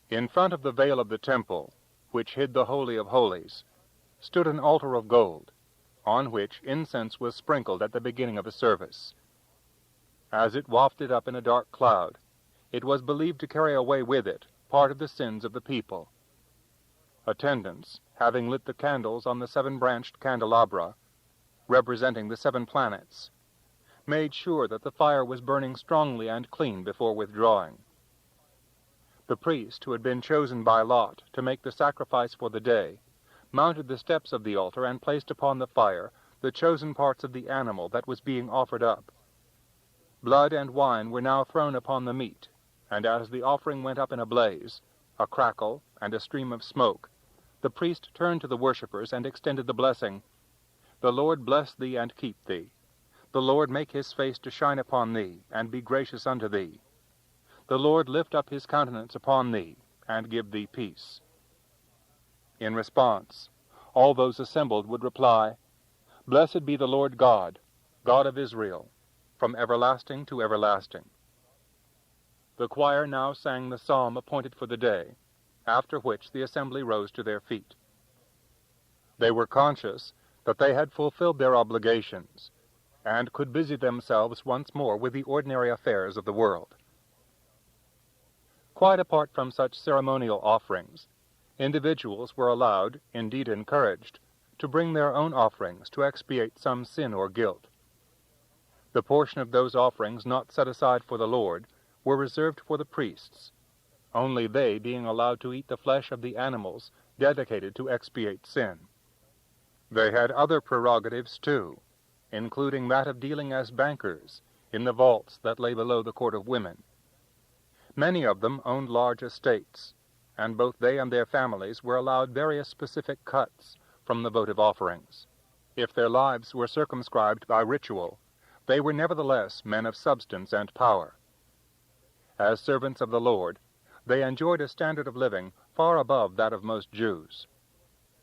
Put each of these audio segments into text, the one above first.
In front of the veil of the temple, which hid the Holy of Holies, stood an altar of gold, on which incense was sprinkled at the beginning of the service. As it wafted up in a dark cloud, it was believed to carry away with it part of the sins of the people. Attendants, having lit the candles on the 7-branched candelabra, representing the 7 planets, made sure that the fire was burning strongly and clean before withdrawing. The priest, who had been chosen by lot to make the sacrifice for the day, mounted the steps of the altar and placed upon the fire the chosen parts of the animal that was being offered up. Blood and wine were now thrown upon the meat, and as the offering went up in a blaze, a crackle, and a stream of smoke, the priest turned to the worshippers and extended the blessing, "The Lord bless thee and keep thee. The Lord make his face to shine upon thee, and be gracious unto thee. The Lord lift up his countenance upon thee, and give thee peace." In response, all those assembled would reply, "Blessed be the Lord God, God of Israel, from everlasting to everlasting." The choir now sang the psalm appointed for the day, after which the assembly rose to their feet. They were conscious that they had fulfilled their obligations, and could busy themselves once more with the ordinary affairs of the world. Quite apart from such ceremonial offerings, individuals were allowed, indeed encouraged, to bring their own offerings to expiate some sin or guilt. The portion of those offerings not set aside for the Lord were reserved for the priests, only they being allowed to eat the flesh of the animals dedicated to expiate sin. They had other prerogatives too, including that of dealing as bankers in the vaults that lay below the court of women. Many of them owned large estates, and both they and their families were allowed various specific cuts from the votive offerings. If their lives were circumscribed by ritual, they were nevertheless men of substance and power. As servants of the Lord, they enjoyed a standard of living far above that of most Jews.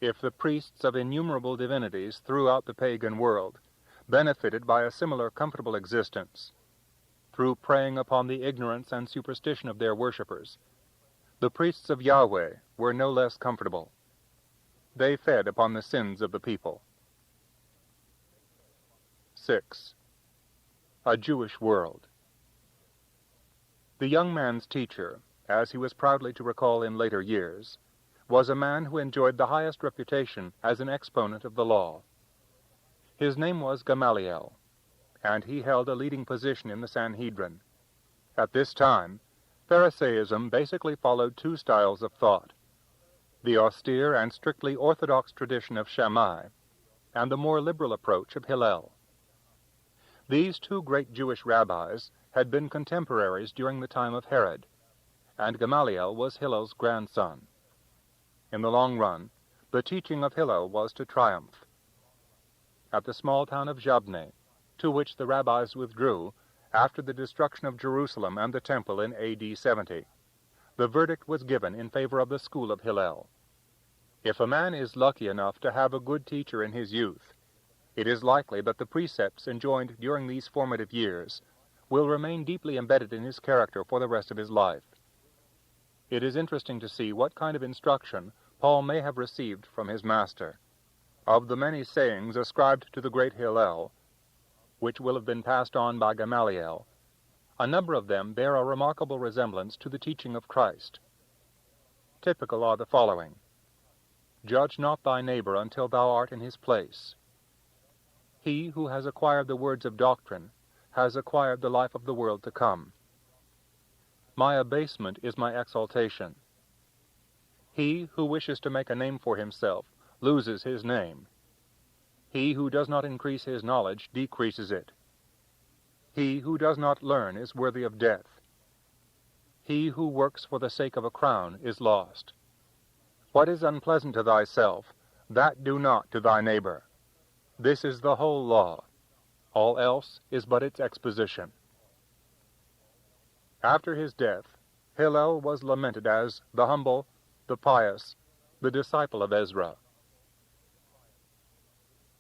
If the priests of innumerable divinities throughout the pagan world benefited by a similar comfortable existence, through preying upon the ignorance and superstition of their worshippers, the priests of Yahweh were no less comfortable. They fed upon the sins of the people. 6. A Jewish world. The young man's teacher, as he was proudly to recall in later years, was a man who enjoyed the highest reputation as an exponent of the law. His name was Gamaliel, and he held a leading position in the Sanhedrin. At this time, Pharisaism basically followed 2 styles of thought: the austere and strictly orthodox tradition of Shammai, and the more liberal approach of Hillel. These 2 great Jewish rabbis had been contemporaries during the time of Herod, and Gamaliel was Hillel's grandson. In the long run, the teaching of Hillel was to triumph. At the small town of Jabne, to which the rabbis withdrew after the destruction of Jerusalem and the temple in A.D. 70, the verdict was given in favor of the school of Hillel. If a man is lucky enough to have a good teacher in his youth, it is likely that the precepts enjoined during these formative years will remain deeply embedded in his character for the rest of his life. It is interesting to see what kind of instruction Paul may have received from his master. Of the many sayings ascribed to the great Hillel, which will have been passed on by Gamaliel, a number of them bear a remarkable resemblance to the teaching of Christ. Typical are the following: "Judge not thy neighbor until thou art in his place. He who has acquired the words of doctrine has acquired the life of the world to come. My abasement is my exaltation. He who wishes to make a name for himself loses his name. He who does not increase his knowledge decreases it. He who does not learn is worthy of death. He who works for the sake of a crown is lost. What is unpleasant to thyself, that do not to thy neighbor. This is the whole law. All else is but its exposition." After his death, Hillel was lamented as the humble, the pious, the disciple of Ezra.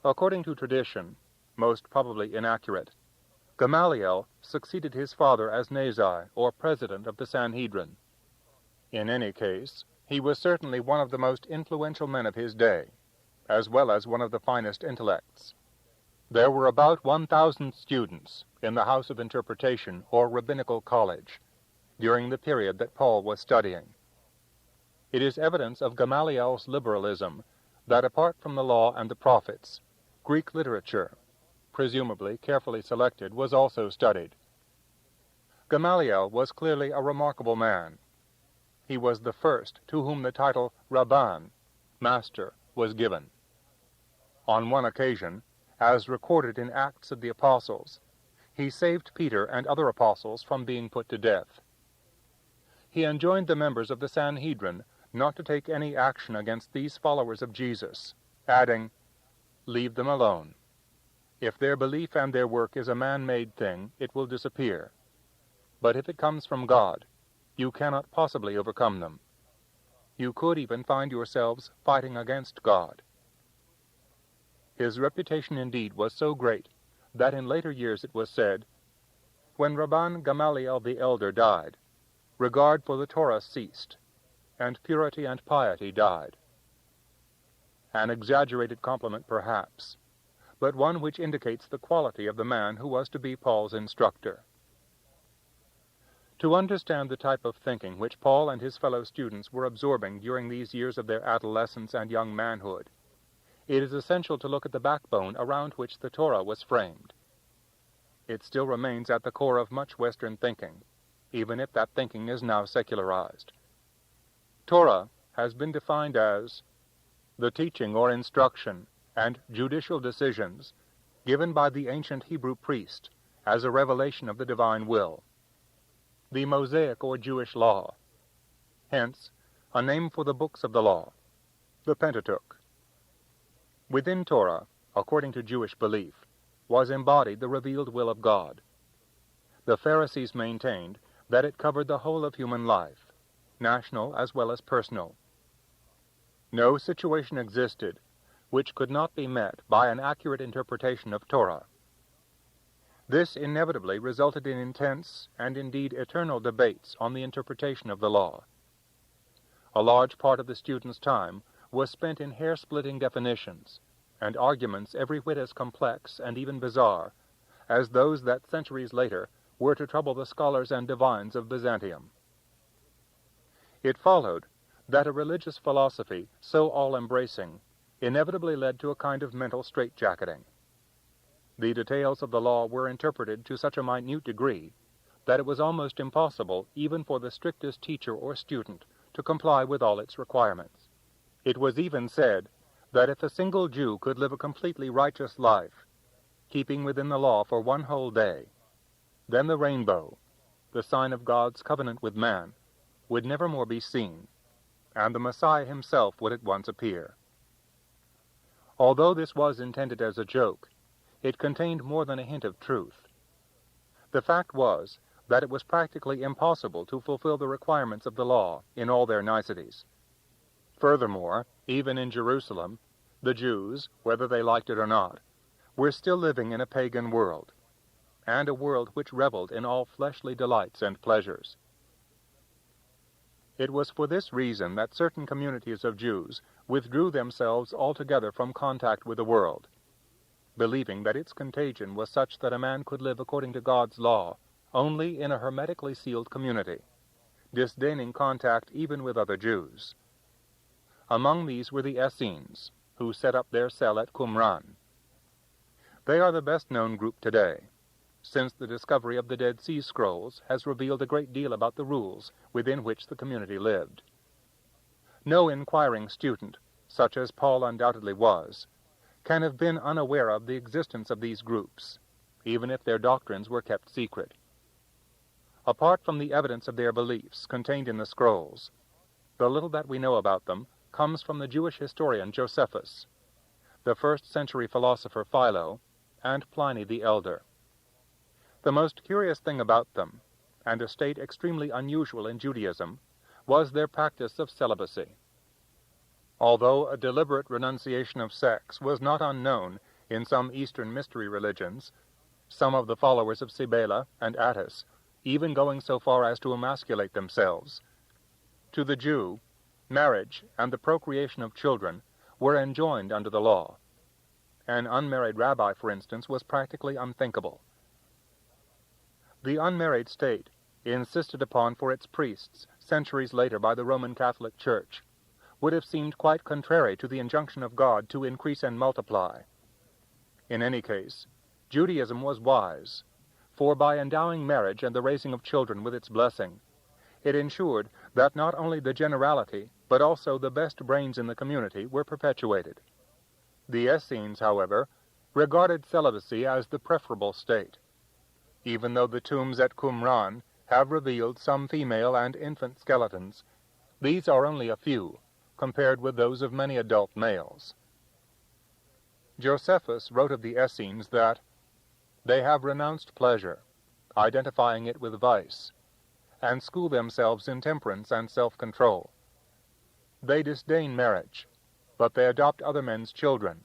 According to tradition, most probably inaccurate, Gamaliel succeeded his father as Nazai, or president of the Sanhedrin. In any case, he was certainly one of the most influential men of his day, as well as one of the finest intellects. There were about 1,000 students in the House of Interpretation or Rabbinical College during the period that Paul was studying. It is evidence of Gamaliel's liberalism that apart from the law and the prophets, Greek literature, presumably carefully selected, was also studied. Gamaliel was clearly a remarkable man. He was the first to whom the title Rabban, master, was given. On one occasion, as recorded in Acts of the Apostles, he saved Peter and other apostles from being put to death. He enjoined the members of the Sanhedrin not to take any action against these followers of Jesus, adding, "Leave them alone. If their belief and their work is a man-made thing, it will disappear. But if it comes from God, you cannot possibly overcome them. You could even find yourselves fighting against God." His reputation indeed was so great that in later years it was said, "When Rabban Gamaliel the elder died, regard for the Torah ceased, and purity and piety died." An exaggerated compliment perhaps, but one which indicates the quality of the man who was to be Paul's instructor. To understand the type of thinking which Paul and his fellow students were absorbing during these years of their adolescence and young manhood, it is essential to look at the backbone around which the Torah was framed. It still remains at the core of much Western thinking, even if that thinking is now secularized. Torah has been defined as the teaching or instruction and judicial decisions given by the ancient Hebrew priest as a revelation of the divine will, the Mosaic or Jewish law, hence a name for the books of the law, the Pentateuch. Within Torah, according to Jewish belief, was embodied the revealed will of God. The Pharisees maintained that it covered the whole of human life, national as well as personal. No situation existed which could not be met by an accurate interpretation of Torah. This inevitably resulted in intense and indeed eternal debates on the interpretation of the law. A large part of the student's time was spent in hair-splitting definitions and arguments every whit as complex and even bizarre as those that centuries later were to trouble the scholars and divines of Byzantium. It followed that a religious philosophy so all-embracing inevitably led to a kind of mental straitjacketing. The details of the law were interpreted to such a minute degree that it was almost impossible even for the strictest teacher or student to comply with all its requirements. It was even said that if a single Jew could live a completely righteous life, keeping within the law for one whole day, then the rainbow, the sign of God's covenant with man, would never more be seen, and the Messiah himself would at once appear. Although this was intended as a joke, it contained more than a hint of truth. The fact was that it was practically impossible to fulfill the requirements of the law in all their niceties. Furthermore, even in Jerusalem, the Jews, whether they liked it or not, were still living in a pagan world, and a world which reveled in all fleshly delights and pleasures. It was for this reason that certain communities of Jews withdrew themselves altogether from contact with the world, believing that its contagion was such that a man could live according to God's law only in a hermetically sealed community, disdaining contact even with other Jews. Among these were the Essenes, who set up their cell at Qumran. They are the best-known group today, since the discovery of the Dead Sea Scrolls has revealed a great deal about the rules within which the community lived. No inquiring student, such as Paul undoubtedly was, can have been unaware of the existence of these groups, even if their doctrines were kept secret. Apart from the evidence of their beliefs contained in the scrolls, the little that we know about them comes from the Jewish historian Josephus, the first-century philosopher Philo, and Pliny the Elder. The most curious thing about them, and a state extremely unusual in Judaism, was their practice of celibacy. Although a deliberate renunciation of sex was not unknown in some Eastern mystery religions, some of the followers of Cybele and Attis even going so far as to emasculate themselves, To the Jew, marriage and the procreation of children were enjoined under the law. An unmarried rabbi, for instance, was practically unthinkable. The unmarried state, insisted upon for its priests centuries later by the Roman Catholic Church, would have seemed quite contrary to the injunction of God to increase and multiply. In any case, Judaism was wise, for by endowing marriage and the raising of children with its blessing, it ensured that not only the generality, but also the best brains in the community were perpetuated. The Essenes, however, regarded celibacy as the preferable state. Even though the tombs at Qumran have revealed some female and infant skeletons, these are only a few, compared with those of many adult males. Josephus wrote of the Essenes that they have renounced pleasure, identifying it with vice, and school themselves in temperance and self-control. They disdain marriage, but they adopt other men's children,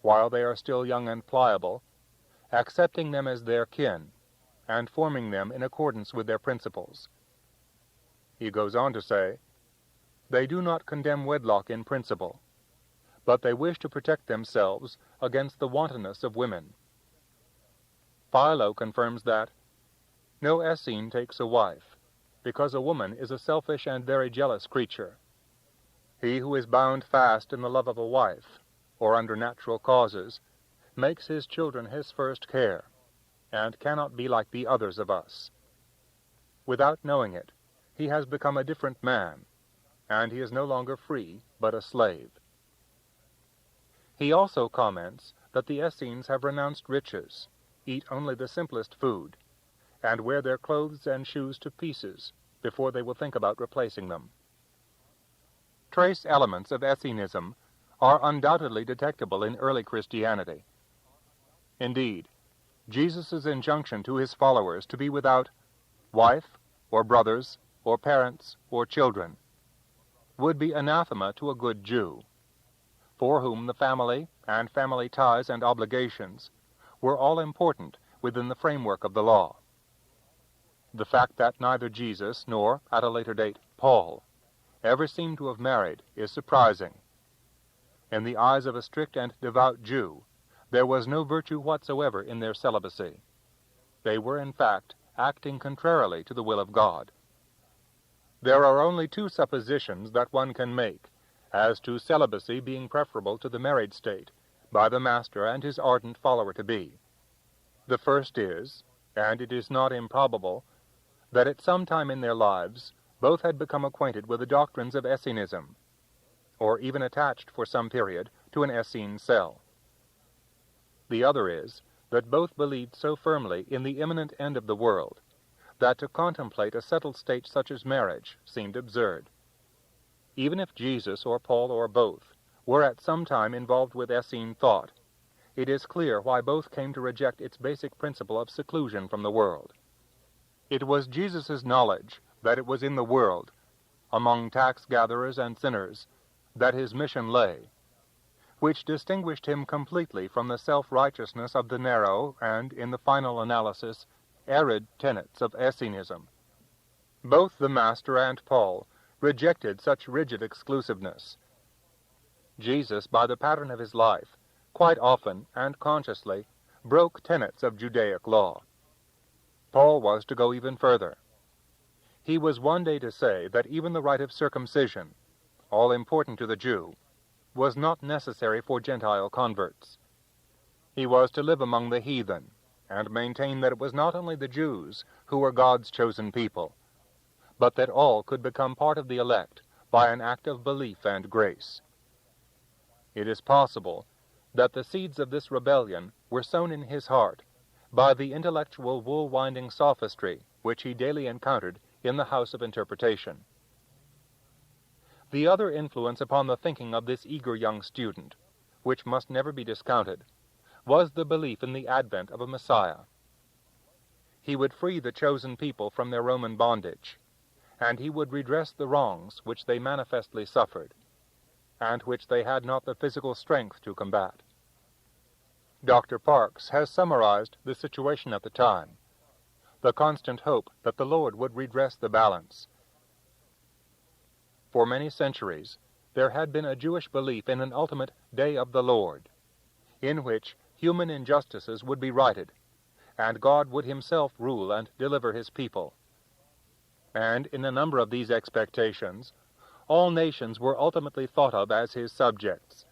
while they are still young and pliable, accepting them as their kin, and forming them in accordance with their principles. He goes on to say, they do not condemn wedlock in principle, but they wish to protect themselves against the wantonness of women. Philo confirms that no Essene takes a wife, because a woman is a selfish and very jealous creature. He who is bound fast in the love of a wife, or under natural causes, makes his children his first care, and cannot be like the others of us. Without knowing it, he has become a different man, and he is no longer free, but a slave. He also comments that the Essenes have renounced riches, eat only the simplest food, and wear their clothes and shoes to pieces before they will think about replacing them. Trace elements of Essenism are undoubtedly detectable in early Christianity. Indeed, Jesus' injunction to his followers to be without wife, or brothers, or parents, or children, would be anathema to a good Jew, for whom the family and family ties and obligations were all important within the framework of the law. The fact that neither Jesus nor, at a later date, Paul, ever seemed to have married is surprising. In the eyes of a strict and devout Jew, there was no virtue whatsoever in their celibacy. They were, in fact, acting contrarily to the will of God. There are only two suppositions that one can make as to celibacy being preferable to the married state by the master and his ardent follower-to-be. The first is, and it is not improbable, that at some time in their lives both had become acquainted with the doctrines of Essenism, or even attached for some period to an Essene cell. The other is that both believed so firmly in the imminent end of the world that to contemplate a settled state such as marriage seemed absurd. Even if Jesus or Paul or both were at some time involved with Essene thought, it is clear why both came to reject its basic principle of seclusion from the world. It was Jesus' knowledge that it was in the world, among tax-gatherers and sinners, that his mission lay, which distinguished him completely from the self-righteousness of the narrow and, in the final analysis, arid tenets of Essenism. Both the Master and Paul rejected such rigid exclusiveness. Jesus, by the pattern of his life, quite often and consciously broke tenets of Judaic law. Paul was to go even further. He was one day to say that even the rite of circumcision, all important to the Jew, was not necessary for Gentile converts. He was to live among the heathen, and maintain that it was not only the Jews who were God's chosen people, but that all could become part of the elect by an act of belief and grace. It is possible that the seeds of this rebellion were sown in his heart by the intellectual wool-winding sophistry which he daily encountered in the house of interpretation. The other influence upon the thinking of this eager young student, which must never be discounted, was the belief in the advent of a Messiah. He would free the chosen people from their Roman bondage, and he would redress the wrongs which they manifestly suffered, and which they had not the physical strength to combat. Dr. Parks has summarized the situation at the time, the constant hope that the Lord would redress the balance. For many centuries, there had been a Jewish belief in an ultimate Day of the Lord, in which human injustices would be righted, and God would himself rule and deliver his people. And in a number of these expectations, all nations were ultimately thought of as his subjects.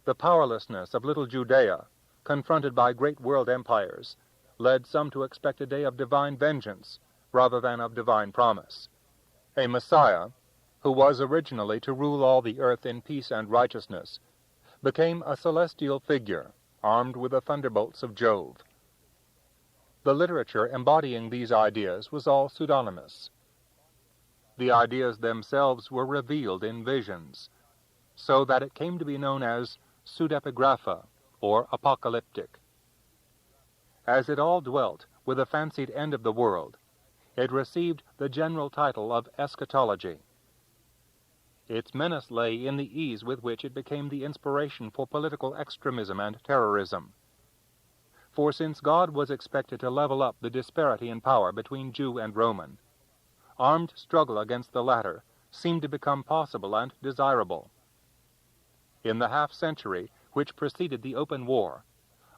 The powerlessness of little Judea, confronted by great world empires, led some to expect a day of divine vengeance rather than of divine promise. A Messiah, who was originally to rule all the earth in peace and righteousness, became a celestial figure armed with the thunderbolts of Jove. The literature embodying these ideas was all pseudonymous. The ideas themselves were revealed in visions, so that it came to be known as pseudepigrapha, or apocalyptic. As it all dwelt with the fancied end of the world, it received the general title of eschatology. Its menace lay in the ease with which it became the inspiration for political extremism and terrorism. For since God was expected to level up the disparity in power between Jew and Roman, armed struggle against the latter seemed to become possible and desirable. In the half-century which preceded the open war,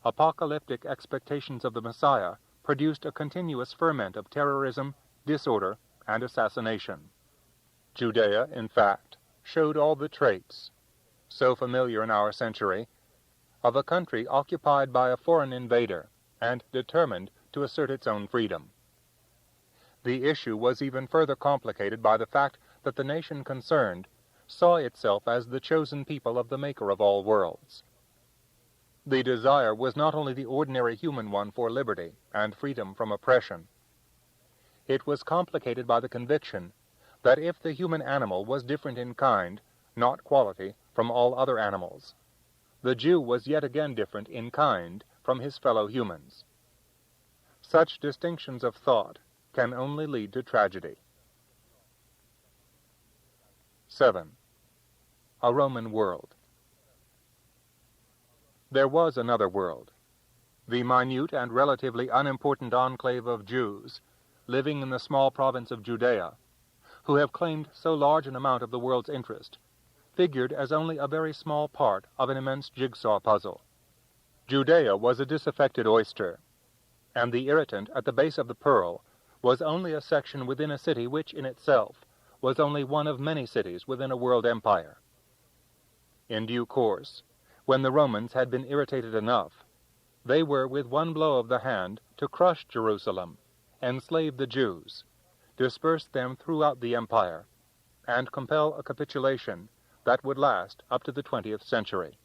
apocalyptic expectations of the Messiah produced a continuous ferment of terrorism, disorder, and assassination. Judea, in fact, showed all the traits, so familiar in our century, of a country occupied by a foreign invader and determined to assert its own freedom. The issue was even further complicated by the fact that the nation concerned saw itself as the chosen people of the Maker of all worlds. The desire was not only the ordinary human one for liberty and freedom from oppression. It was complicated by the conviction that if the human animal was different in kind, not quality, from all other animals, the Jew was yet again different in kind from his fellow humans. Such distinctions of thought can only lead to tragedy. 7. A Roman world. There was another world, the minute and relatively unimportant enclave of Jews living in the small province of Judea, who have claimed so large an amount of the world's interest, figured as only a very small part of an immense jigsaw puzzle. Judea was a disaffected oyster, and the irritant at the base of the pearl was only a section within a city which in itself was only one of many cities within a world empire. In due course, when the Romans had been irritated enough, they were with one blow of the hand to crush Jerusalem, enslave the Jews, disperse them throughout the empire, and compel a capitulation that would last up to the 20th century.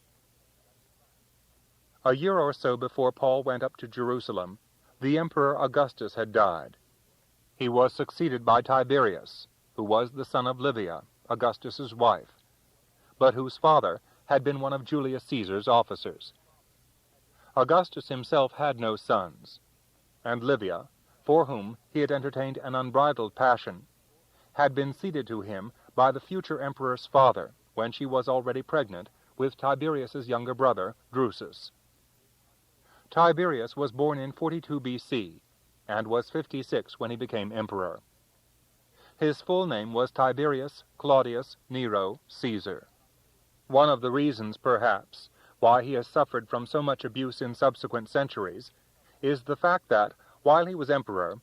A year or so before Paul went up to Jerusalem, the Emperor Augustus had died. He was succeeded by Tiberius, who was the son of Livia, Augustus's wife, but whose father had been one of Julius Caesar's officers. Augustus himself had no sons, and Livia, for whom he had entertained an unbridled passion, had been ceded to him by the future emperor's father when she was already pregnant with Tiberius's younger brother, Drusus. Tiberius was born in 42 B.C., and was 56 when he became emperor. His full name was Tiberius Claudius Nero Caesar. One of the reasons, perhaps, why he has suffered from so much abuse in subsequent centuries is the fact that, while he was emperor,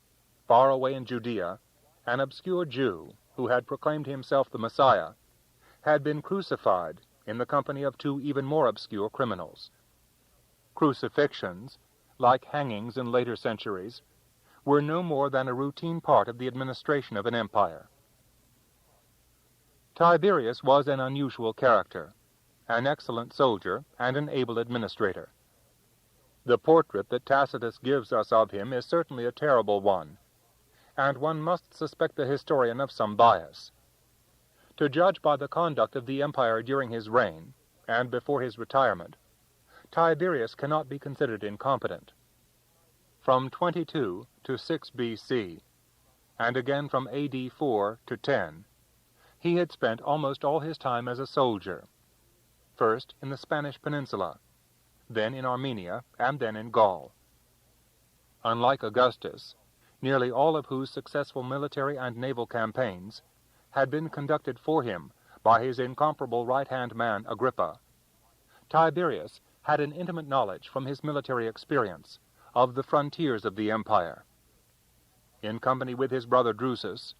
far away in Judea, an obscure Jew, who had proclaimed himself the Messiah, had been crucified in the company of two even more obscure criminals. Crucifixions, like hangings in later centuries, were no more than a routine part of the administration of an empire. Tiberius was an unusual character, an excellent soldier and an able administrator. The portrait that Tacitus gives us of him is certainly a terrible one, and one must suspect the historian of some bias. To judge by the conduct of the empire during his reign, and before his retirement, Tiberius cannot be considered incompetent. From 22 to 6 B.C., and again from A.D. 4 to 10, he had spent almost all his time as a soldier, first in the Spanish peninsula, then in Armenia, and then in Gaul. Unlike Augustus, nearly all of whose successful military and naval campaigns had been conducted for him by his incomparable right-hand man Agrippa, Tiberius had an intimate knowledge from his military experience of the frontiers of the empire. In company with his brother Drusus,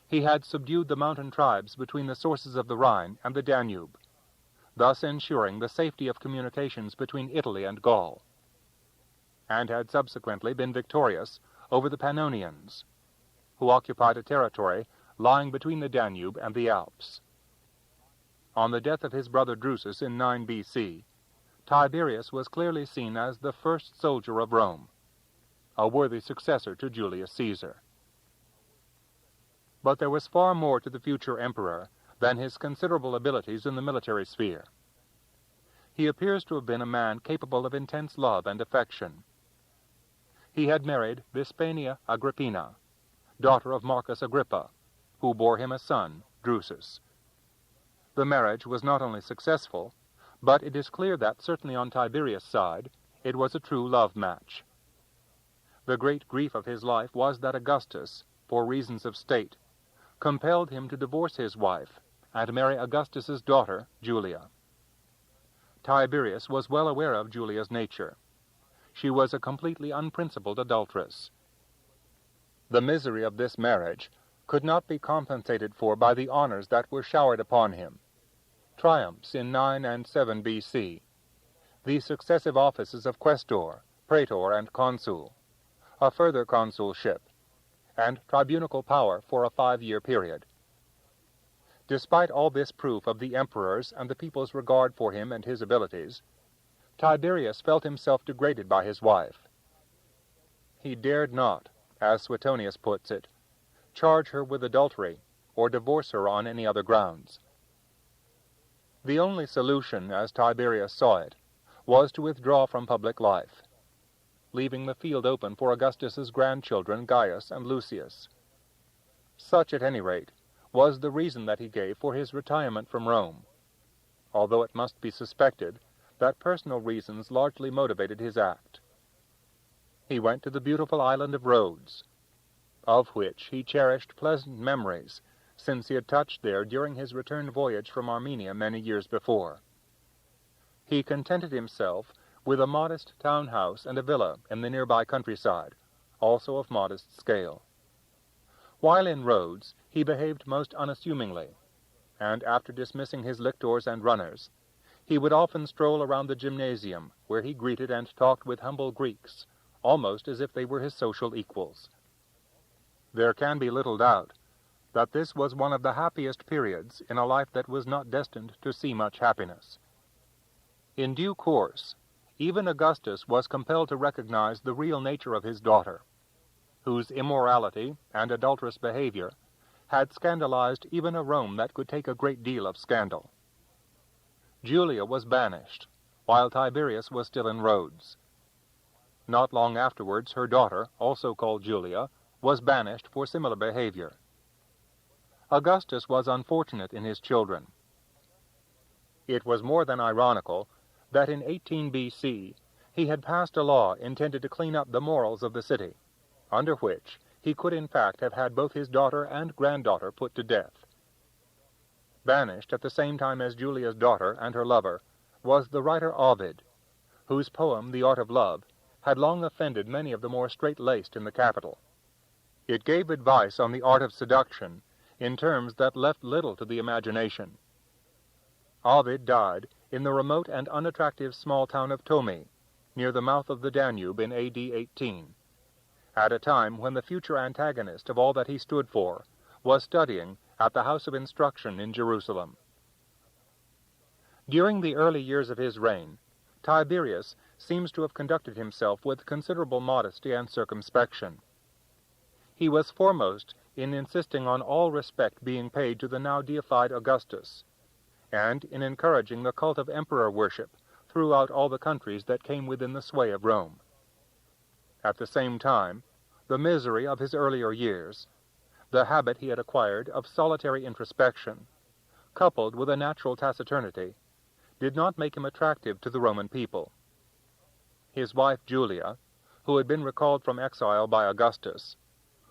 he had subdued the mountain tribes between the sources of the Rhine and the Danube, thus ensuring the safety of communications between Italy and Gaul, and had subsequently been victorious over the Pannonians, who occupied a territory lying between the Danube and the Alps. On the death of his brother Drusus in 9 B.C., Tiberius was clearly seen as the first soldier of Rome, a worthy successor to Julius Caesar. But there was far more to the future emperor than his considerable abilities in the military sphere. He appears to have been a man capable of intense love and affection. He had married Vespania Agrippina, daughter of Marcus Agrippa, who bore him a son, Drusus. The marriage was not only successful, but it is clear that, certainly on Tiberius' side, it was a true love match. The great grief of his life was that Augustus, for reasons of state, compelled him to divorce his wife and marry Augustus's daughter, Julia. Tiberius was well aware of Julia's nature. She was a completely unprincipled adulteress. The misery of this marriage could not be compensated for by the honors that were showered upon him. Triumphs in 9 and 7 B.C., the successive offices of Questor, Praetor, and Consul, a further consulship, and tribunical power for a 5-year period. Despite all this proof of the emperor's and the people's regard for him and his abilities, Tiberius felt himself degraded by his wife. He dared not, as Suetonius puts it, charge her with adultery or divorce her on any other grounds. The only solution, as Tiberius saw it, was to withdraw from public life, leaving the field open for Augustus's grandchildren Gaius and Lucius. Such, at any rate, was the reason that he gave for his retirement from Rome, although it must be suspected that personal reasons largely motivated his act. He went to the beautiful island of Rhodes, of which he cherished pleasant memories since he had touched there during his return voyage from Armenia many years before. He contented himself with a modest town house and a villa in the nearby countryside, also of modest scale. While in Rhodes, he behaved most unassumingly, and after dismissing his lictors and runners, he would often stroll around the gymnasium, where he greeted and talked with humble Greeks, almost as if they were his social equals. There can be little doubt that this was one of the happiest periods in a life that was not destined to see much happiness. In due course, even Augustus was compelled to recognize the real nature of his daughter, whose immorality and adulterous behavior had scandalized even a Rome that could take a great deal of scandal. Julia was banished, while Tiberius was still in Rhodes. Not long afterwards, her daughter, also called Julia, was banished for similar behavior. Augustus was unfortunate in his children. It was more than ironical that in 18 B.C. he had passed a law intended to clean up the morals of the city, under which he could in fact have had both his daughter and granddaughter put to death. Banished at the same time as Julia's daughter and her lover was the writer Ovid, whose poem, The Art of Love, had long offended many of the more straight-laced in the capital. It gave advice on the art of seduction in terms that left little to the imagination. Ovid died in the remote and unattractive small town of Tomi, near the mouth of the Danube in A.D. 18, at a time when the future antagonist of all that he stood for was studying at the House of Instruction in Jerusalem. During the early years of his reign, Tiberius seems to have conducted himself with considerable modesty and circumspection. He was foremost in insisting on all respect being paid to the now deified Augustus, and in encouraging the cult of emperor worship throughout all the countries that came within the sway of Rome. At the same time, the misery of his earlier years, the habit he had acquired of solitary introspection, coupled with a natural taciturnity, did not make him attractive to the Roman people. His wife Julia, who had been recalled from exile by Augustus,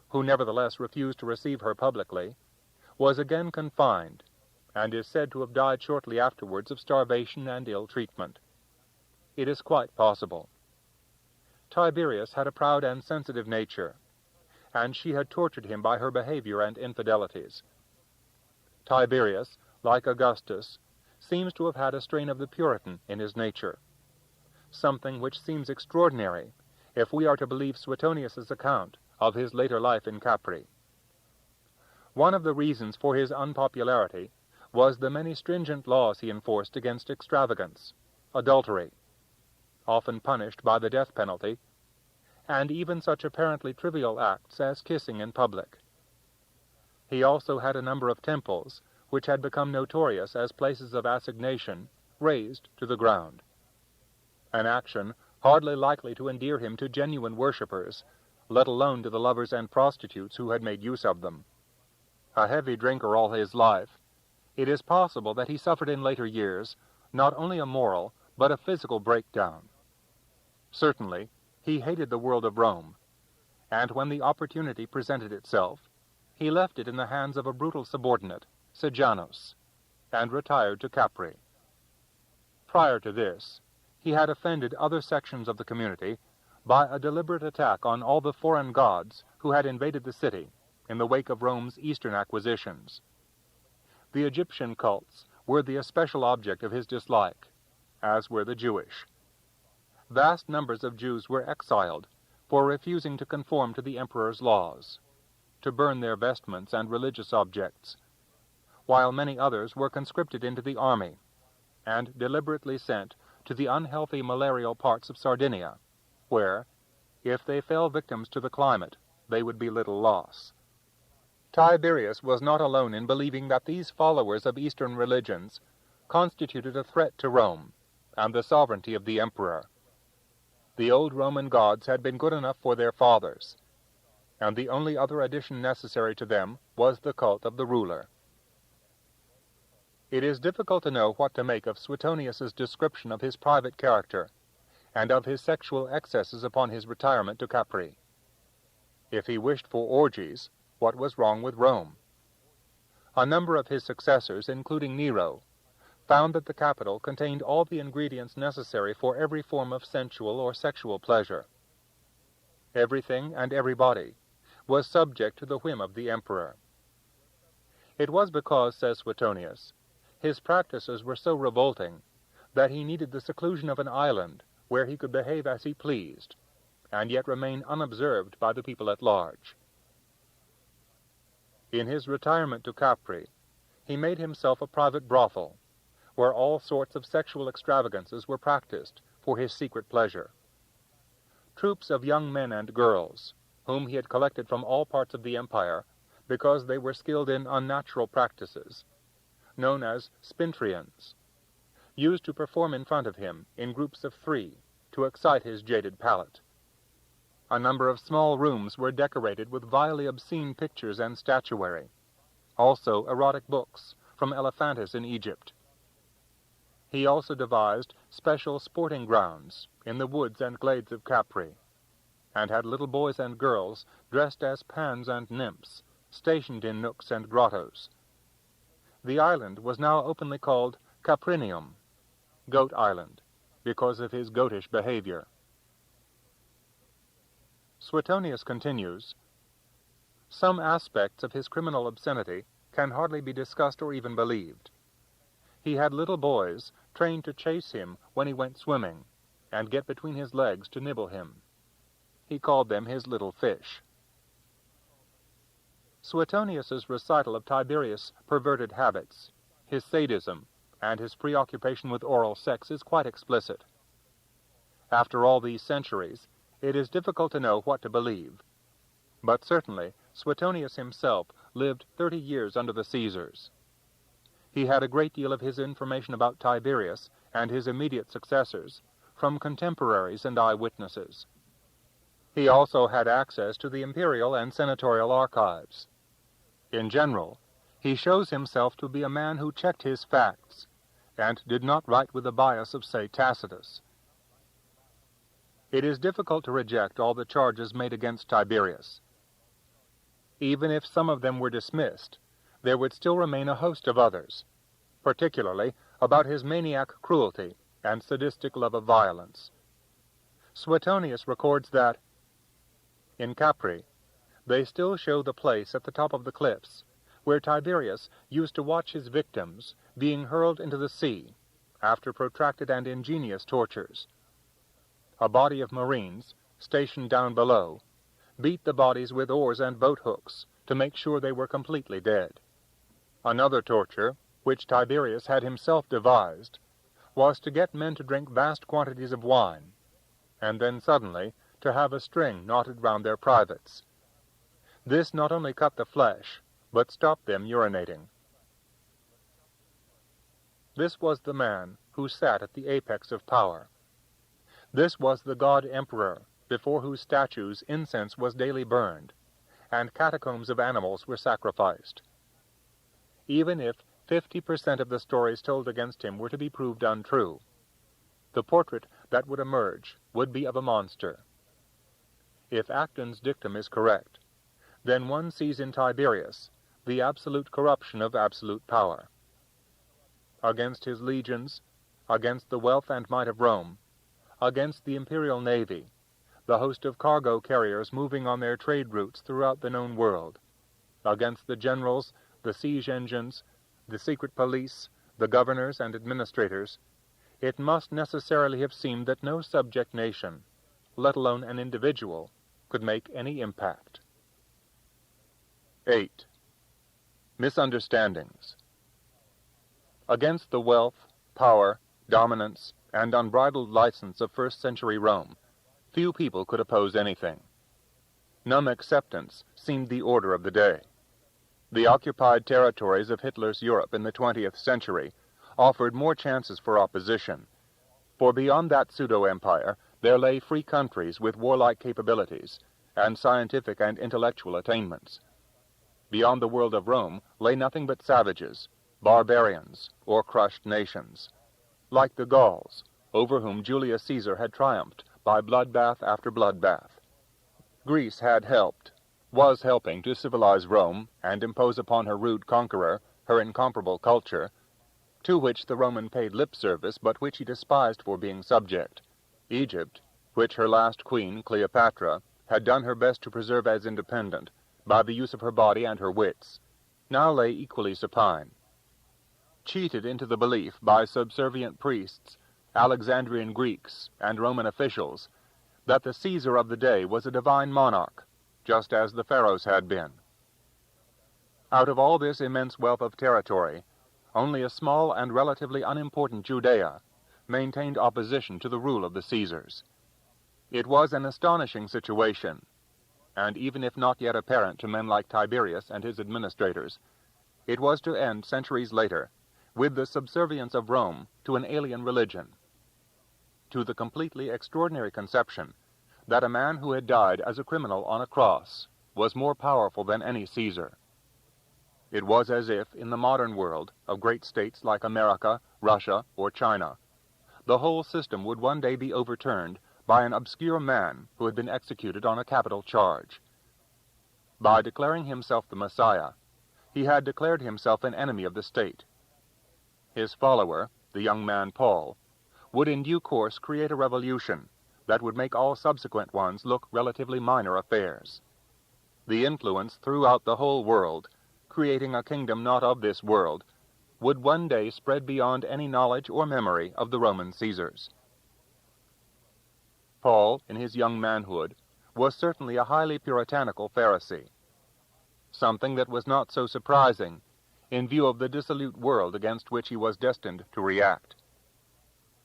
who nevertheless refused to receive her publicly, was again confined, and is said to have died shortly afterwards of starvation and ill treatment. It is quite possible. Tiberius had a proud and sensitive nature, and she had tortured him by her behavior and infidelities. Tiberius, like Augustus, seems to have had a strain of the Puritan in his nature, something which seems extraordinary if we are to believe Suetonius's account of his later life in Capri. One of the reasons for his unpopularity was the many stringent laws he enforced against extravagance, adultery, often punished by the death penalty, and even such apparently trivial acts as kissing in public. He also had a number of temples, which had become notorious as places of assignation, razed to the ground, an action hardly likely to endear him to genuine worshippers, let alone to the lovers and prostitutes who had made use of them. A heavy drinker all his life, it is possible that he suffered in later years not only a moral but a physical breakdown. Certainly, he hated the world of Rome, and when the opportunity presented itself, he left it in the hands of a brutal subordinate, Sejanus, and retired to Capri. Prior to this, he had offended other sections of the community by a deliberate attack on all the foreign gods who had invaded the city in the wake of Rome's eastern acquisitions. The Egyptian cults were the especial object of his dislike, as were the Jewish. Vast numbers of Jews were exiled for refusing to conform to the emperor's laws, to burn their vestments and religious objects, while many others were conscripted into the army and deliberately sent to the unhealthy malarial parts of Sardinia, where, if they fell victims to the climate, they would be little loss. Tiberius was not alone in believing that these followers of Eastern religions constituted a threat to Rome and the sovereignty of the emperor. The old Roman gods had been good enough for their fathers, and the only other addition necessary to them was the cult of the ruler. It is difficult to know what to make of Suetonius's description of his private character and of his sexual excesses upon his retirement to Capri. If he wished for orgies, what was wrong with Rome? A number of his successors, including Nero, found that the capital contained all the ingredients necessary for every form of sensual or sexual pleasure. Everything and everybody was subject to the whim of the emperor. It was because, says Suetonius, his practices were so revolting that he needed the seclusion of an island where he could behave as he pleased, and yet remain unobserved by the people at large. In his retirement to Capri, he made himself a private brothel, where all sorts of sexual extravagances were practiced for his secret pleasure. Troops of young men and girls, whom he had collected from all parts of the empire because they were skilled in unnatural practices, known as spintrians, used to perform in front of him in groups of 3 to excite his jaded palate. A number of small rooms were decorated with vilely obscene pictures and statuary, also erotic books from Elephantis in Egypt. He also devised special sporting grounds in the woods and glades of Capri, and had little boys and girls dressed as Pans and nymphs, stationed in nooks and grottos. The island was now openly called Caprinium, Goat Island, because of his goatish behavior. Suetonius continues, some aspects of his criminal obscenity can hardly be discussed or even believed. He had little boys trained to chase him when he went swimming, and get between his legs to nibble him. He called them his little fish. Suetonius's recital of Tiberius' perverted habits, his sadism, and his preoccupation with oral sex is quite explicit. After all these centuries, it is difficult to know what to believe. But certainly, Suetonius himself lived 30 years under the Caesars. He had a great deal of his information about Tiberius and his immediate successors from contemporaries and eyewitnesses. He also had access to the imperial and senatorial archives. In general, he shows himself to be a man who checked his facts and did not write with the bias of, say, Tacitus. It is difficult to reject all the charges made against Tiberius. Even if some of them were dismissed, there would still remain a host of others, particularly about his maniac cruelty and sadistic love of violence. Suetonius records that, in Capri, they still show the place at the top of the cliffs where Tiberius used to watch his victims being hurled into the sea after protracted and ingenious tortures. A body of marines, stationed down below, beat the bodies with oars and boat hooks to make sure they were completely dead. Another torture, which Tiberius had himself devised, was to get men to drink vast quantities of wine, and then suddenly to have a string knotted round their privates. This not only cut the flesh, but stopped them urinating. This was the man who sat at the apex of power. This was the god-emperor before whose statues incense was daily burned, and catacombs of animals were sacrificed. Even if 50% of the stories told against him were to be proved untrue, the portrait that would emerge would be of a monster. If Acton's dictum is correct, then one sees in Tiberius the absolute corruption of absolute power. Against his legions, against the wealth and might of Rome, against the imperial navy, the host of cargo carriers moving on their trade routes throughout the known world, against the generals, the siege engines, the secret police, the governors and administrators, it must necessarily have seemed that no subject nation, let alone an individual, could make any impact. 8. Misunderstandings. Against the wealth, power, dominance, and unbridled license of first-century Rome, few people could oppose anything. Numb acceptance seemed the order of the day. The occupied territories of Hitler's Europe in the 20th century offered more chances for opposition, for beyond that pseudo-empire there lay free countries with warlike capabilities and scientific and intellectual attainments. Beyond the world of Rome lay nothing but savages, barbarians, or crushed nations, like the Gauls, over whom Julius Caesar had triumphed by bloodbath after bloodbath. Greece had helped, was helping to civilize Rome and impose upon her rude conqueror her incomparable culture, to which the Roman paid lip service but which he despised for being subject. Egypt, which her last queen, Cleopatra, had done her best to preserve as independent by the use of her body and her wits, now lay equally supine. Cheated into the belief by subservient priests, Alexandrian Greeks, and Roman officials that the Caesar of the day was a divine monarch, just as the pharaohs had been. Out of all this immense wealth of territory, only a small and relatively unimportant Judea maintained opposition to the rule of the Caesars. It was an astonishing situation, and even if not yet apparent to men like Tiberius and his administrators, it was to end centuries later with the subservience of Rome to an alien religion, to the completely extraordinary conception that a man who had died as a criminal on a cross was more powerful than any Caesar. It was as if, in the modern world of great states like America, Russia, or China, the whole system would one day be overturned by an obscure man who had been executed on a capital charge. By declaring himself the Messiah, he had declared himself an enemy of the state. His follower, the young man Paul, would in due course create a revolution that would make all subsequent ones look relatively minor affairs. The influence throughout the whole world, creating a kingdom not of this world, would one day spread beyond any knowledge or memory of the Roman Caesars. Paul, in his young manhood, was certainly a highly puritanical Pharisee, something that was not so surprising in view of the dissolute world against which he was destined to react.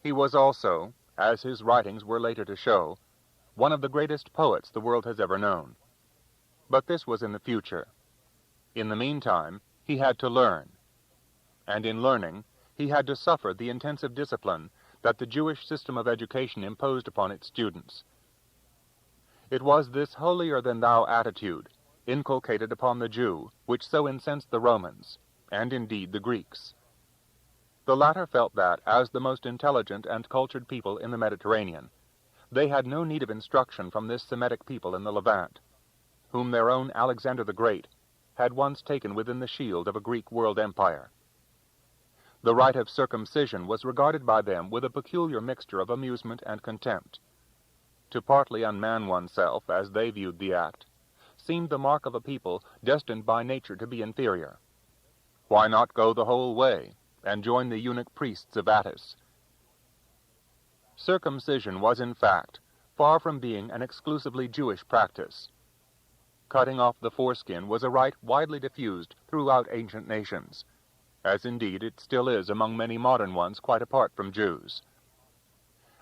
He was also, as his writings were later to show, one of the greatest poets the world has ever known. But this was in the future. In the meantime, he had to learn, and in learning, he had to suffer the intensive discipline that the Jewish system of education imposed upon its students. It was this holier-than-thou attitude, inculcated upon the Jew, which so incensed the Romans, and indeed the Greeks. The latter felt that, as the most intelligent and cultured people in the Mediterranean, they had no need of instruction from this Semitic people in the Levant, whom their own Alexander the Great had once taken within the shield of a Greek world empire. The rite of circumcision was regarded by them with a peculiar mixture of amusement and contempt. To partly unman oneself, as they viewed the act, seemed the mark of a people destined by nature to be inferior. Why not go the whole way, and join the eunuch priests of Attis? Circumcision was, in fact, far from being an exclusively Jewish practice. Cutting off the foreskin was a rite widely diffused throughout ancient nations, as indeed it still is among many modern ones quite apart from Jews.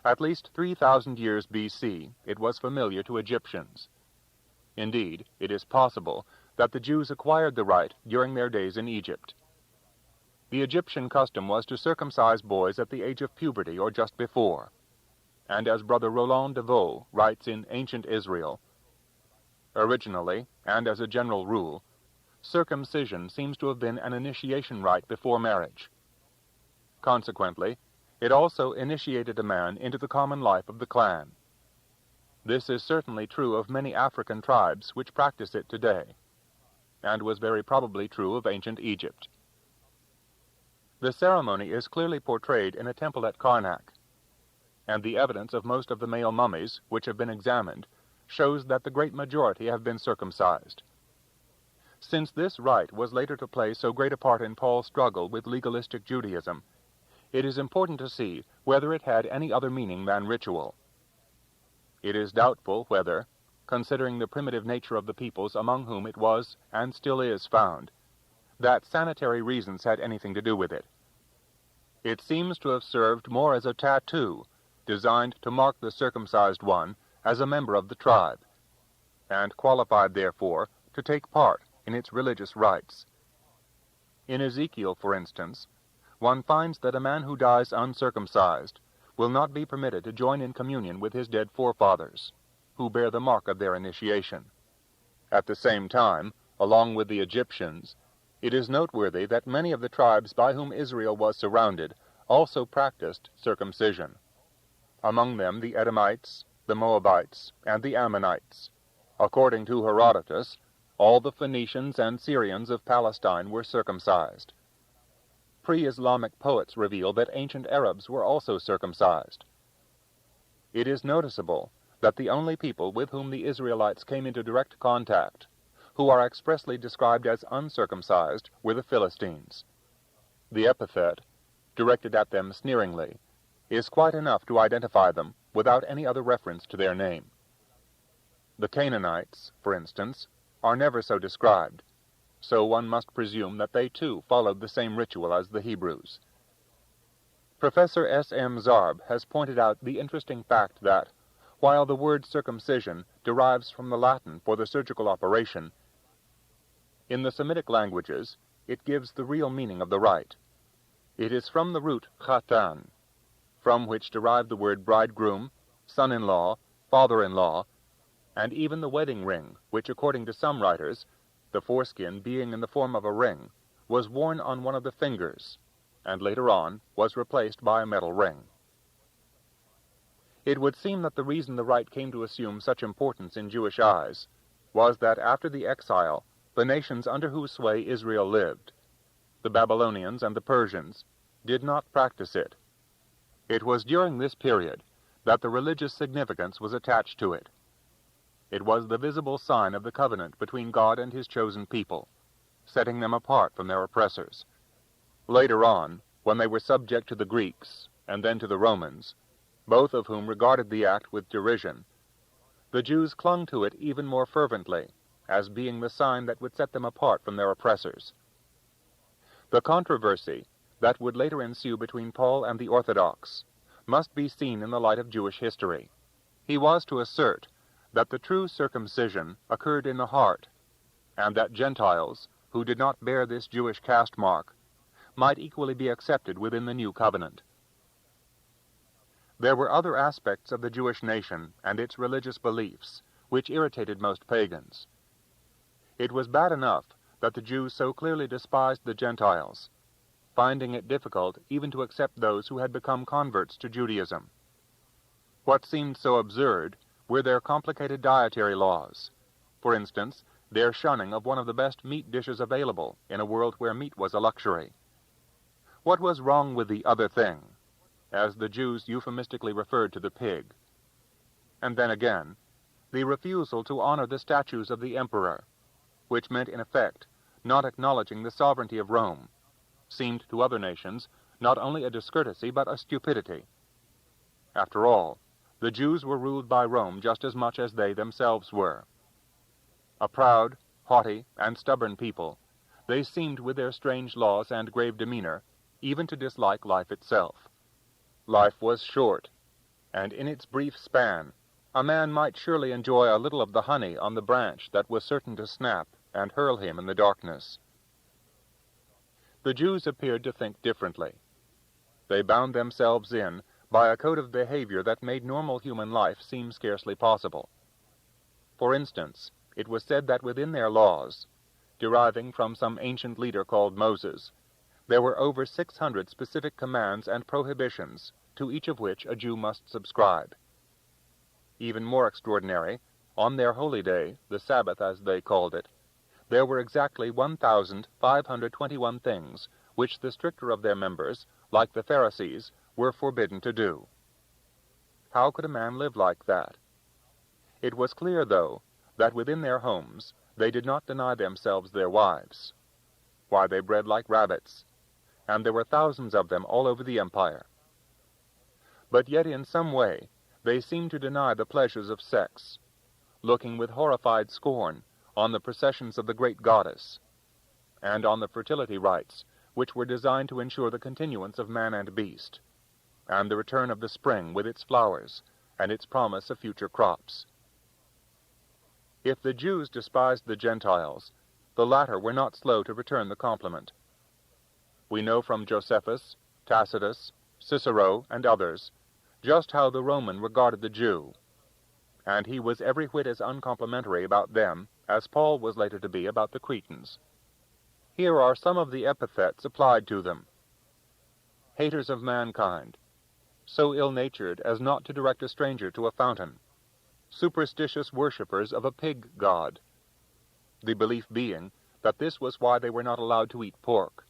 At least 3,000 years B.C., it was familiar to Egyptians. Indeed, it is possible that the Jews acquired the rite during their days in Egypt. The Egyptian custom was to circumcise boys at the age of puberty or just before, and as Brother Roland de Vaux writes in Ancient Israel, originally, and as a general rule, circumcision seems to have been an initiation rite before marriage. Consequently, it also initiated a man into the common life of the clan. This is certainly true of many African tribes which practice it today, and was very probably true of ancient Egypt. The ceremony is clearly portrayed in a temple at Karnak, and the evidence of most of the male mummies which have been examined shows that the great majority have been circumcised. Since this rite was later to play so great a part in Paul's struggle with legalistic Judaism, it is important to see whether it had any other meaning than ritual. It is doubtful whether, considering the primitive nature of the peoples among whom it was and still is found, that sanitary reasons had anything to do with it. It seems to have served more as a tattoo, designed to mark the circumcised one as a member of the tribe, and qualified, therefore, to take part in its religious rites. In Ezekiel, for instance, one finds that a man who dies uncircumcised will not be permitted to join in communion with his dead forefathers, who bear the mark of their initiation. At the same time, along with the Egyptians, it is noteworthy that many of the tribes by whom Israel was surrounded also practiced circumcision. Among them the Edomites, the Moabites, and the Ammonites. According to Herodotus, all the Phoenicians and Syrians of Palestine were circumcised. Pre-Islamic poets reveal that ancient Arabs were also circumcised. It is noticeable that the only people with whom the Israelites came into direct contact, who are expressly described as uncircumcised, were the Philistines. The epithet, directed at them sneeringly, is quite enough to identify them without any other reference to their name. The Canaanites, for instance, are never so described, so one must presume that they too followed the same ritual as the Hebrews. Professor S.M. Zarb has pointed out the interesting fact that, while the word circumcision derives from the Latin for the surgical operation, in the Semitic languages it gives the real meaning of the rite. It is from the root chatan, from which derived the word bridegroom, son-in-law, father-in-law, and even the wedding ring, which, according to some writers, the foreskin being in the form of a ring, was worn on one of the fingers, and later on was replaced by a metal ring. It would seem that the reason the rite came to assume such importance in Jewish eyes was that after the exile, the nations under whose sway Israel lived, the Babylonians and the Persians, did not practice it. It was during this period that the religious significance was attached to it. It was the visible sign of the covenant between God and his chosen people, setting them apart from their oppressors. Later on, when they were subject to the Greeks, and then to the Romans, both of whom regarded the act with derision, the Jews clung to it even more fervently, as being the sign that would set them apart from their oppressors. The controversy that would later ensue between Paul and the Orthodox must be seen in the light of Jewish history. He was to assert that the true circumcision occurred in the heart, and that Gentiles, who did not bear this Jewish caste mark, might equally be accepted within the new covenant. There were other aspects of the Jewish nation and its religious beliefs which irritated most pagans. It was bad enough that the Jews so clearly despised the Gentiles, finding it difficult even to accept those who had become converts to Judaism. What seemed so absurd were their complicated dietary laws. For instance, their shunning of one of the best meat dishes available in a world where meat was a luxury. What was wrong with the other thing, as the Jews euphemistically referred to the pig? And then again, the refusal to honor the statues of the emperor, which meant in effect not acknowledging the sovereignty of Rome, seemed to other nations not only a discourtesy but a stupidity. After all, the Jews were ruled by Rome just as much as they themselves were. A proud, haughty, and stubborn people, they seemed with their strange laws and grave demeanor even to dislike life itself. Life was short, and in its brief span, a man might surely enjoy a little of the honey on the branch that was certain to snap and hurl him in the darkness. The Jews appeared to think differently. They bound themselves in by a code of behavior that made normal human life seem scarcely possible. For instance, it was said that within their laws, deriving from some ancient leader called Moses, there were over 600 specific commands and prohibitions, to each of which a Jew must subscribe. Even more extraordinary, on their holy day, the Sabbath as they called it, there were exactly 1,521 things which the stricter of their members, like the Pharisees, were forbidden to do. How could a man live like that? It was clear, though, that within their homes they did not deny themselves their wives. Why, they bred like rabbits, and there were thousands of them all over the empire. But yet in some way they seemed to deny the pleasures of sex, looking with horrified scorn on the processions of the great goddess, and on the fertility rites which were designed to ensure the continuance of man and beast, and the return of the spring with its flowers and its promise of future crops. If the Jews despised the Gentiles, the latter were not slow to return the compliment. We know from Josephus, Tacitus, Cicero, and others just how the Roman regarded the Jew, and he was every whit as uncomplimentary about them as Paul was later to be about the Cretans. Here are some of the epithets applied to them: haters of mankind, so ill-natured as not to direct a stranger to a fountain, superstitious worshippers of a pig god, the belief being that this was why they were not allowed to eat pork,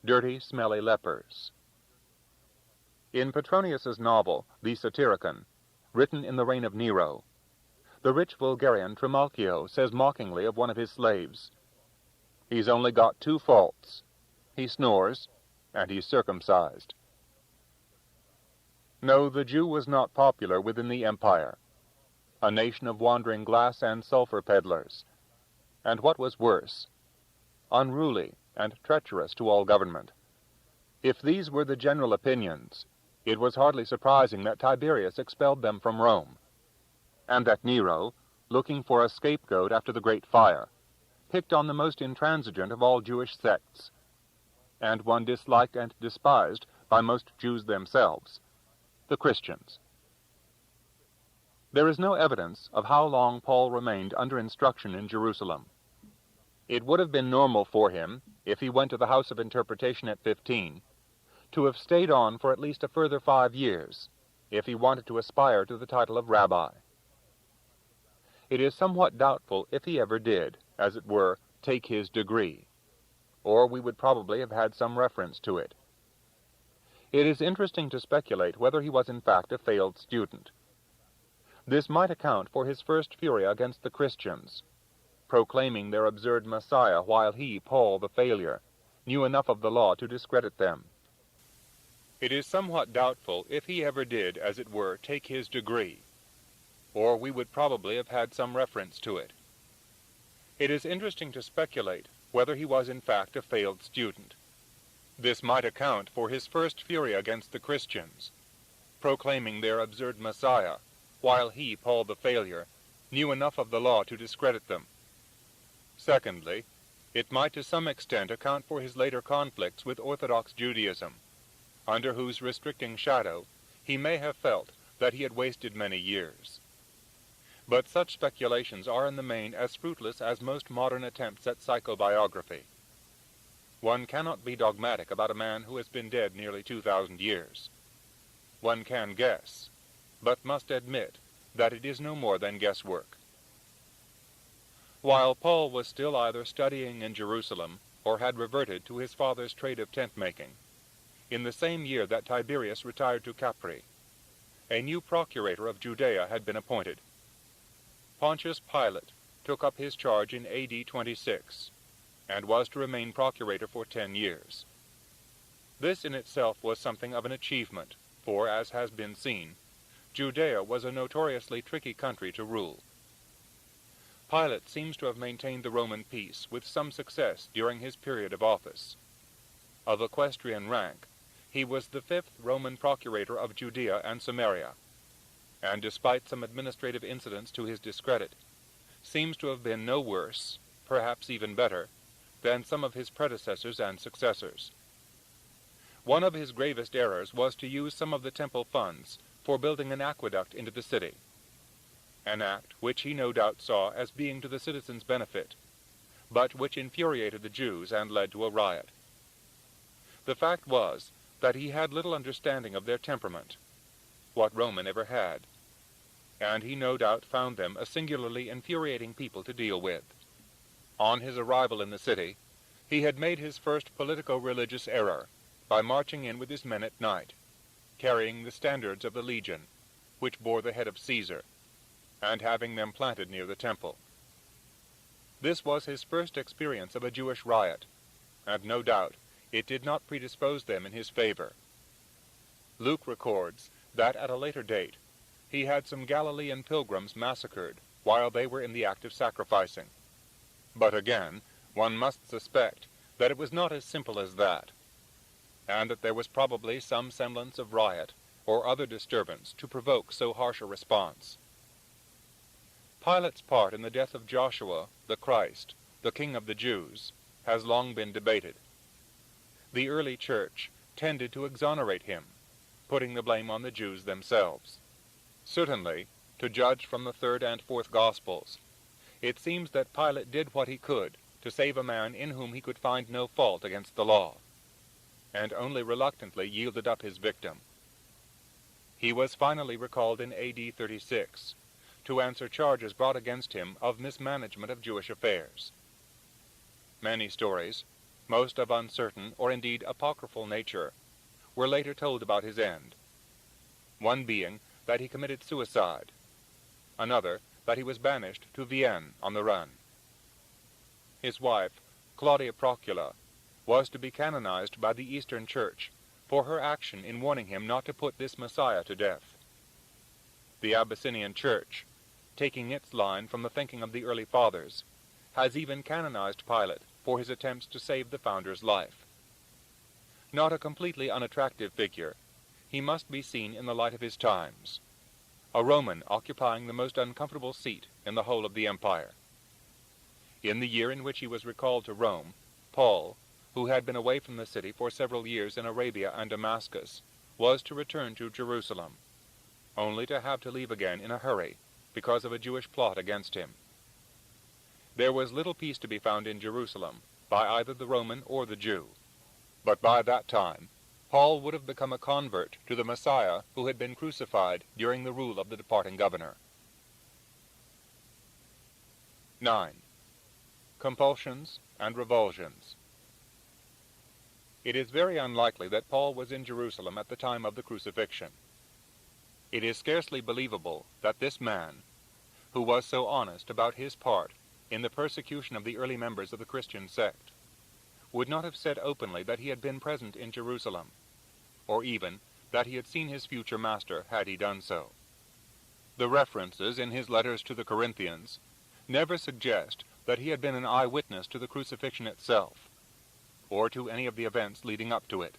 dirty, smelly lepers. In Petronius's novel, The Satyricon, written in the reign of Nero, the rich vulgarian Trimalchio says mockingly of one of his slaves, "He's only got two faults. He snores, and he's circumcised." No, the Jew was not popular within the empire, a nation of wandering glass and sulfur peddlers, and what was worse, unruly and treacherous to all government. If these were the general opinions, it was hardly surprising that Tiberius expelled them from Rome, and that Nero, looking for a scapegoat after the Great Fire, picked on the most intransigent of all Jewish sects, and one disliked and despised by most Jews themselves, the Christians. There is no evidence of how long Paul remained under instruction in Jerusalem. It would have been normal for him, if he went to the house of interpretation at 15, to have stayed on for at least a further 5 years, if he wanted to aspire to the title of rabbi. It is somewhat doubtful if he ever did, as it were, take his degree, or we would probably have had some reference to it. It is interesting to speculate whether he was in fact a failed student. This might account for his first fury against the Christians, proclaiming their absurd Messiah while he, Paul the failure, knew enough of the law to discredit them. It is somewhat doubtful if he ever did, as it were, take his degree, or we would probably have had some reference to it. It is interesting to speculate whether he was in fact a failed student. This might account for his first fury against the Christians, proclaiming their absurd Messiah, while he, Paul the failure, knew enough of the law to discredit them. Secondly, it might to some extent account for his later conflicts with Orthodox Judaism, under whose restricting shadow he may have felt that he had wasted many years. But such speculations are in the main as fruitless as most modern attempts at psychobiography. One cannot be dogmatic about a man who has been dead nearly 2,000 years. One can guess, but must admit that it is no more than guesswork. While Paul was still either studying in Jerusalem or had reverted to his father's trade of tent-making, in the same year that Tiberius retired to Capri, a new procurator of Judea had been appointed. Pontius Pilate took up his charge in A.D. 26, and was to remain procurator for 10 years. This in itself was something of an achievement, for, as has been seen, Judea was a notoriously tricky country to rule. Pilate seems to have maintained the Roman peace with some success during his period of office. Of equestrian rank, he was the 5th Roman procurator of Judea and Samaria, and despite some administrative incidents to his discredit, seems to have been no worse, perhaps even better, than some of his predecessors and successors. One of his gravest errors was to use some of the temple funds for building an aqueduct into the city, an act which he no doubt saw as being to the citizens' benefit, but which infuriated the Jews and led to a riot. The fact was that he had little understanding of their temperament, what Roman ever had, and he no doubt found them a singularly infuriating people to deal with. On his arrival in the city, he had made his first politico-religious error by marching in with his men at night, carrying the standards of the legion, which bore the head of Caesar, and having them planted near the temple. This was his first experience of a Jewish riot, and no doubt it did not predispose them in his favor. Luke records that at a later date he had some Galilean pilgrims massacred while they were in the act of sacrificing. But again, one must suspect that it was not as simple as that, and that there was probably some semblance of riot or other disturbance to provoke so harsh a response. Pilate's part in the death of Joshua, the Christ, the King of the Jews, has long been debated. The early church tended to exonerate him, putting the blame on the Jews themselves. Certainly, to judge from the 3rd and 4th Gospels, it seems that Pilate did what he could to save a man in whom he could find no fault against the law, and only reluctantly yielded up his victim. He was finally recalled in A.D. 36 to answer charges brought against him of mismanagement of Jewish affairs. Many stories, most of uncertain or indeed apocryphal nature, were later told about his end, one being that he committed suicide, another that he was banished to Vienne on the run. His wife, Claudia Procula, was to be canonized by the Eastern Church for her action in warning him not to put this Messiah to death. The Abyssinian Church, taking its line from the thinking of the early fathers, has even canonized Pilate for his attempts to save the founder's life. Not a completely unattractive figure, he must be seen in the light of his times, a Roman occupying the most uncomfortable seat in the whole of the empire. In the year in which he was recalled to Rome, Paul, who had been away from the city for several years in Arabia and Damascus, was to return to Jerusalem, only to have to leave again in a hurry because of a Jewish plot against him. There was little peace to be found in Jerusalem by either the Roman or the Jew, but by that time Paul would have become a convert to the Messiah who had been crucified during the rule of the departing governor. 9. Compulsions and Revulsions. It is very unlikely that Paul was in Jerusalem at the time of the crucifixion. It is scarcely believable that this man, who was so honest about his part in the persecution of the early members of the Christian sect, would not have said openly that he had been present in Jerusalem, or even that he had seen his future master had he done so. The references in his letters to the Corinthians never suggest that he had been an eyewitness to the crucifixion itself, or to any of the events leading up to it.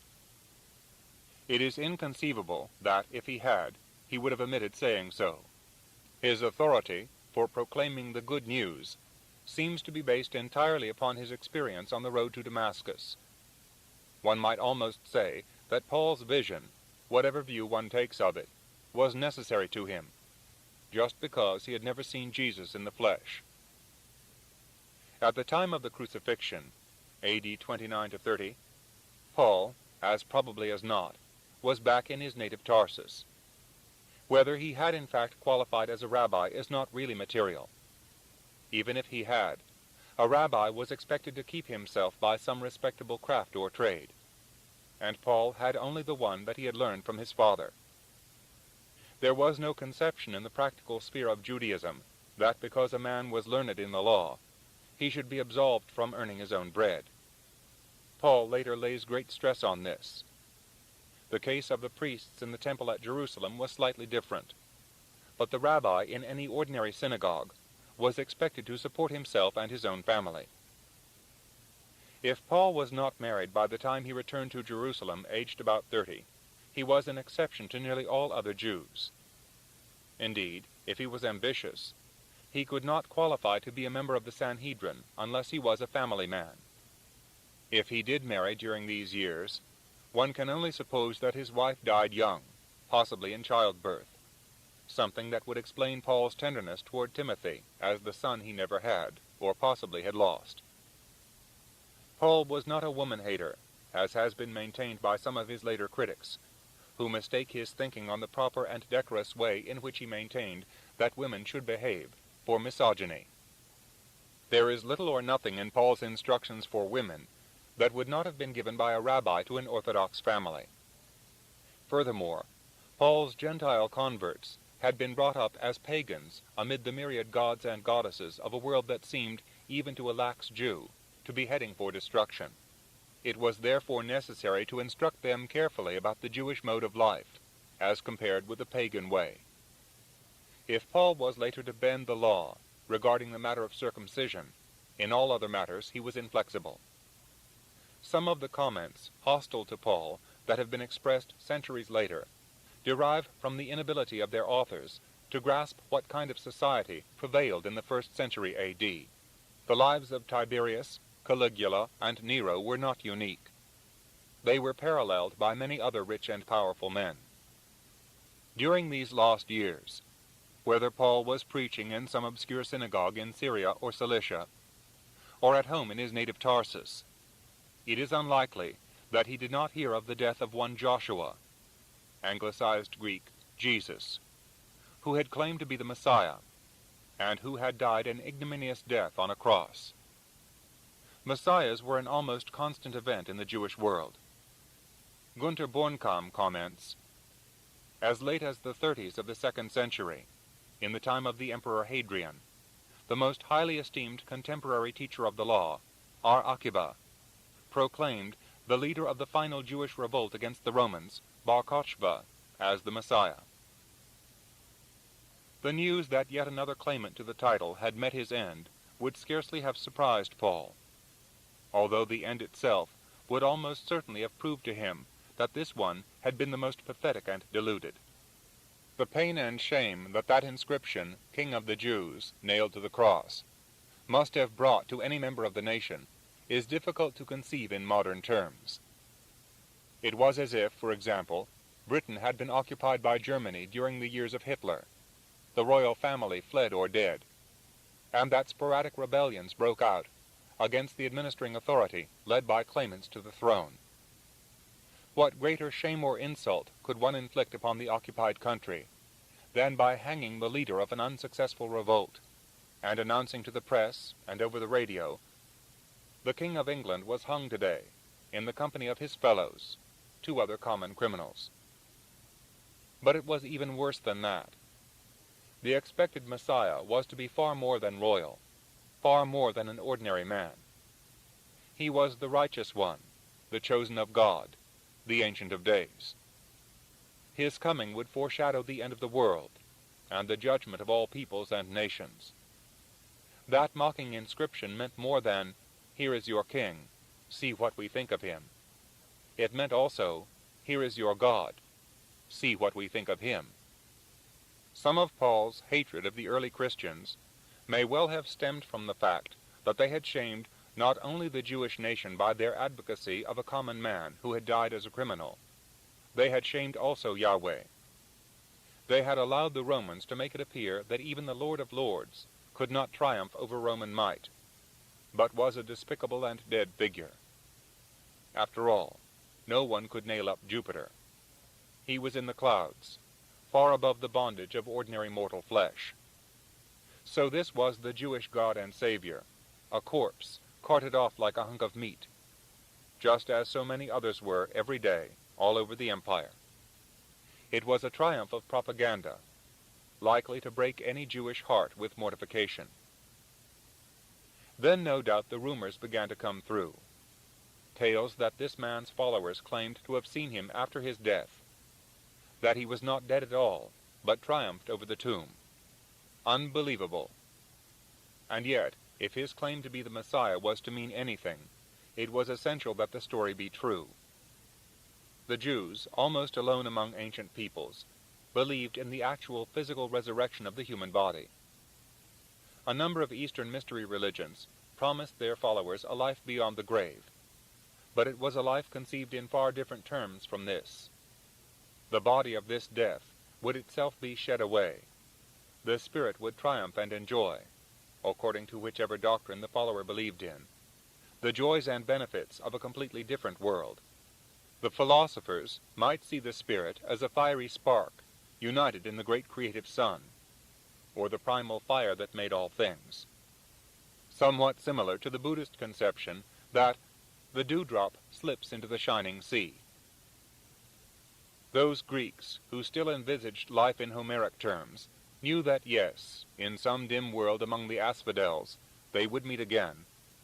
It is inconceivable that, if he had, he would have omitted saying so. His authority for proclaiming the good news seems to be based entirely upon his experience on the road to Damascus. One might almost say that Paul's vision, whatever view one takes of it, was necessary to him, just because he had never seen Jesus in the flesh. At the time of the crucifixion, A.D. 29-30, Paul, as probably as not, was back in his native Tarsus. Whether he had in fact qualified as a rabbi is not really material. Even if he had, a rabbi was expected to keep himself by some respectable craft or trade, and Paul had only the one that he had learned from his father. There was no conception in the practical sphere of Judaism that because a man was learned in the law, he should be absolved from earning his own bread. Paul later lays great stress on this. The case of the priests in the temple at Jerusalem was slightly different, but the rabbi in any ordinary synagogue was expected to support himself and his own family. If Paul was not married by the time he returned to Jerusalem, aged about 30, he was an exception to nearly all other Jews. Indeed, if he was ambitious, he could not qualify to be a member of the Sanhedrin unless he was a family man. If he did marry during these years, one can only suppose that his wife died young, possibly in childbirth, something that would explain Paul's tenderness toward Timothy as the son he never had, or possibly had lost. Paul was not a woman-hater, as has been maintained by some of his later critics, who mistake his thinking on the proper and decorous way in which he maintained that women should behave, for misogyny. There is little or nothing in Paul's instructions for women that would not have been given by a rabbi to an Orthodox family. Furthermore, Paul's Gentile converts had been brought up as pagans amid the myriad gods and goddesses of a world that seemed, even to a lax Jew, to be heading for destruction. It was therefore necessary to instruct them carefully about the Jewish mode of life, as compared with the pagan way. If Paul was later to bend the law regarding the matter of circumcision, in all other matters he was inflexible. Some of the comments hostile to Paul that have been expressed centuries later derive from the inability of their authors to grasp what kind of society prevailed in the 1st century A.D. The lives of Tiberius, Caligula, and Nero were not unique. They were paralleled by many other rich and powerful men. During these lost years, whether Paul was preaching in some obscure synagogue in Syria or Cilicia, or at home in his native Tarsus, it is unlikely that he did not hear of the death of one Joshua, anglicized Greek Jesus, who had claimed to be the Messiah, and who had died an ignominious death on a cross. Messiahs were an almost constant event in the Jewish world. Gunther Bornkamm comments, as late as the 30s of the 2nd century, in the time of the Emperor Hadrian, the most highly esteemed contemporary teacher of the law, Ar Akiba, proclaimed the leader of the final Jewish revolt against the Romans, Bar Kochba, as the Messiah. The news that yet another claimant to the title had met his end would scarcely have surprised Paul, although the end itself would almost certainly have proved to him that this one had been the most pathetic and deluded. The pain and shame that that inscription, King of the Jews, nailed to the cross, must have brought to any member of the nation is difficult to conceive in modern terms. It was as if, for example, Britain had been occupied by Germany during the years of Hitler, the royal family fled or dead, and that sporadic rebellions broke out against the administering authority led by claimants to the throne. What greater shame or insult could one inflict upon the occupied country than by hanging the leader of an unsuccessful revolt and announcing to the press and over the radio, "The King of England was hung today in the company of his fellows, 2 other common criminals." But it was even worse than that. The expected Messiah was to be far more than royal, far more than an ordinary man. He was the righteous one, the chosen of God, the Ancient of Days. His coming would foreshadow the end of the world and the judgment of all peoples and nations. That mocking inscription meant more than, "Here is your king, see what we think of him." It meant also, "Here is your God, see what we think of him." Some of Paul's hatred of the early Christians may well have stemmed from the fact that they had shamed not only the Jewish nation by their advocacy of a common man who had died as a criminal, they had shamed also Yahweh. They had allowed the Romans to make it appear that even the Lord of Lords could not triumph over Roman might, but was a despicable and dead figure. After all, no one could nail up Jupiter. He was in the clouds, far above the bondage of ordinary mortal flesh. So this was the Jewish God and Savior, a corpse, carted off like a hunk of meat, just as so many others were every day, all over the empire. It was a triumph of propaganda, likely to break any Jewish heart with mortification. Then no doubt the rumors began to come through, tales that this man's followers claimed to have seen him after his death, that he was not dead at all, but triumphed over the tomb. Unbelievable. And yet, if his claim to be the Messiah was to mean anything, it was essential that the story be true. The Jews, almost alone among ancient peoples, believed in the actual physical resurrection of the human body. A number of Eastern mystery religions promised their followers a life beyond the grave, but it was a life conceived in far different terms from this. The body of this death would itself be shed away. The spirit would triumph and enjoy, according to whichever doctrine the follower believed in, the joys and benefits of a completely different world. The philosophers might see the spirit as a fiery spark, united in the great creative sun, or the primal fire that made all things. Somewhat similar to the Buddhist conception that the dewdrop slips into the shining sea. Those Greeks who still envisaged life in Homeric terms knew that yes, in some dim world among the asphodels, they would meet again,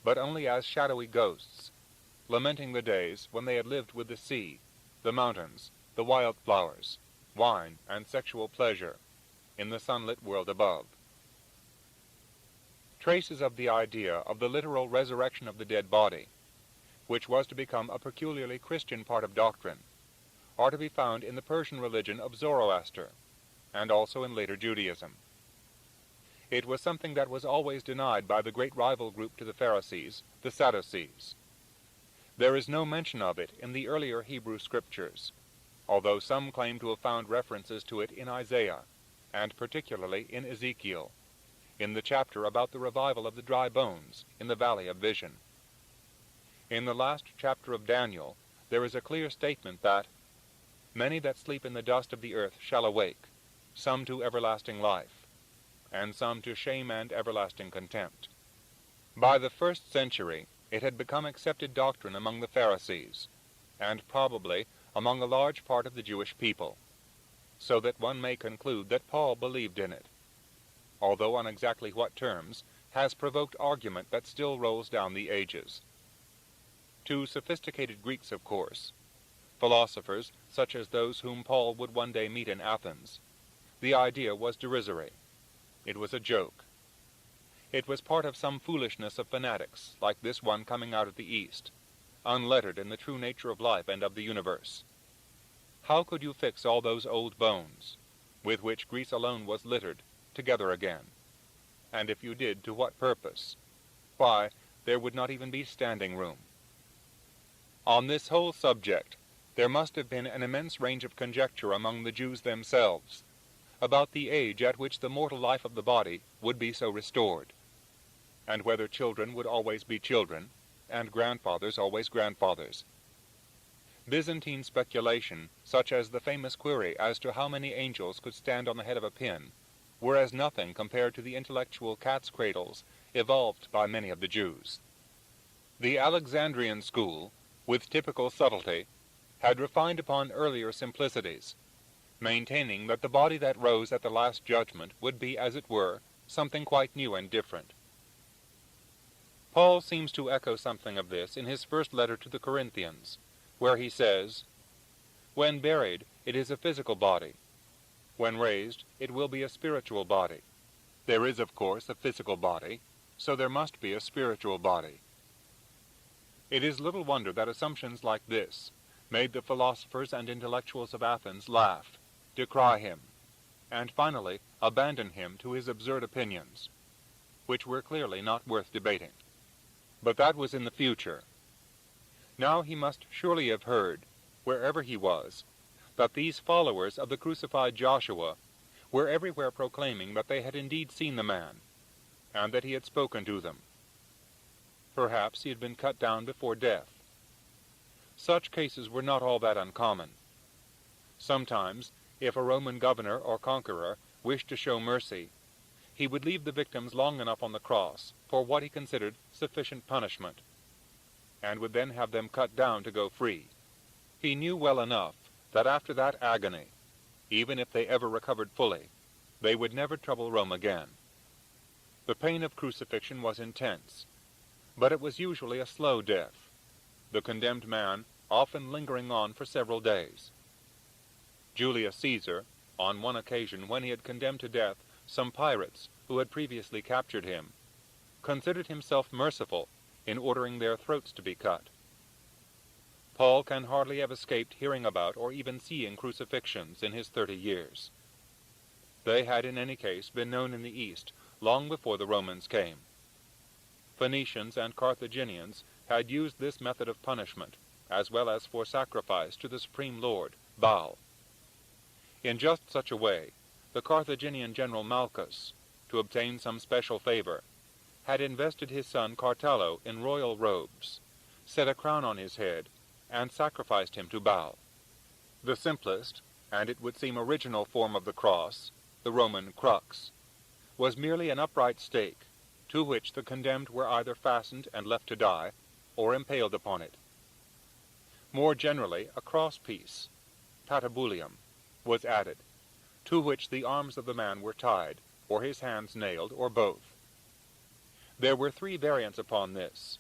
but only as shadowy ghosts, lamenting the days when they had lived with the sea, the mountains, the wild flowers, wine, and sexual pleasure, in the sunlit world above. Traces of the idea of the literal resurrection of the dead body, which was to become a peculiarly Christian part of doctrine, are to be found in the Persian religion of Zoroaster, and also in later Judaism. It was something that was always denied by the great rival group to the Pharisees, the Sadducees. There is no mention of it in the earlier Hebrew scriptures, although some claim to have found references to it in Isaiah, and particularly in Ezekiel, in the chapter about the revival of the dry bones in the Valley of Vision. In the last chapter of Daniel, there is a clear statement that many that sleep in the dust of the earth shall awake, some to everlasting life, and some to shame and everlasting contempt. By the 1st century, it had become accepted doctrine among the Pharisees, and probably among a large part of the Jewish people, so that one may conclude that Paul believed in it, although on exactly what terms has provoked argument that still rolls down the ages. To sophisticated Greeks, of course, philosophers such as those whom Paul would one day meet in Athens, the idea was derisory. It was a joke. It was part of some foolishness of fanatics, like this one coming out of the East, unlettered in the true nature of life and of the universe. How could you fix all those old bones, with which Greece alone was littered, together again? And if you did, to what purpose? Why, there would not even be standing room. On this whole subject, there must have been an immense range of conjecture among the Jews themselves, about the age at which the mortal life of the body would be so restored, and whether children would always be children, and grandfathers always grandfathers. Byzantine speculation, such as the famous query as to how many angels could stand on the head of a pin, were as nothing compared to the intellectual cat's cradles evolved by many of the Jews. The Alexandrian school, with typical subtlety, had refined upon earlier simplicities, maintaining that the body that rose at the Last Judgment would be, as it were, something quite new and different. Paul seems to echo something of this in his first letter to the Corinthians, where he says, "When buried, it is a physical body. When raised, it will be a spiritual body. There is, of course, a physical body, so there must be a spiritual body." It is little wonder that assumptions like this made the philosophers and intellectuals of Athens laugh, decry him, and finally abandon him to his absurd opinions, which were clearly not worth debating. But that was in the future. Now he must surely have heard, wherever he was, that these followers of the crucified Joshua were everywhere proclaiming that they had indeed seen the man, and that he had spoken to them. Perhaps he had been cut down before death. Such cases were not all that uncommon. Sometimes, if a Roman governor or conqueror wished to show mercy, he would leave the victims long enough on the cross for what he considered sufficient punishment, and would then have them cut down to go free. He knew well enough that after that agony, even if they ever recovered fully, they would never trouble Rome again. The pain of crucifixion was intense, but it was usually a slow death, the condemned man often lingering on for several days. Julius Caesar, on one occasion when he had condemned to death some pirates who had previously captured him, considered himself merciful in ordering their throats to be cut. Paul can hardly have escaped hearing about or even seeing crucifixions in his 30 years. They had in any case been known in the East long before the Romans came. Phoenicians and Carthaginians had used this method of punishment, as well as for sacrifice to the supreme lord, Baal. In just such a way, the Carthaginian general Malchus, to obtain some special favor, had invested his son Cartallo in royal robes, set a crown on his head, and sacrificed him to Baal. The simplest, and it would seem original form of the cross, the Roman crux, was merely an upright stake, to which the condemned were either fastened and left to die, or impaled upon it. More generally, a cross-piece, patibulum, was added, to which the arms of the man were tied, or his hands nailed, or both. There were 3 variants upon this: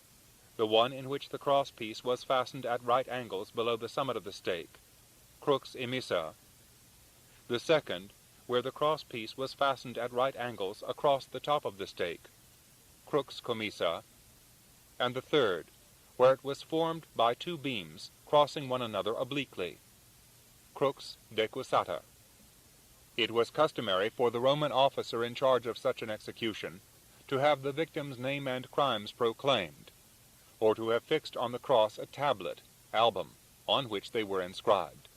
the one in which the cross-piece was fastened at right angles below the summit of the stake, crux emissa; the second, where the cross-piece was fastened at right angles across the top of the stake, crux commissa; and the third, where it was formed by 2 beams crossing one another obliquely, crux decussata. It was customary for the Roman officer in charge of such an execution to have the victim's name and crimes proclaimed, or to have fixed on the cross a tablet, album, on which they were inscribed.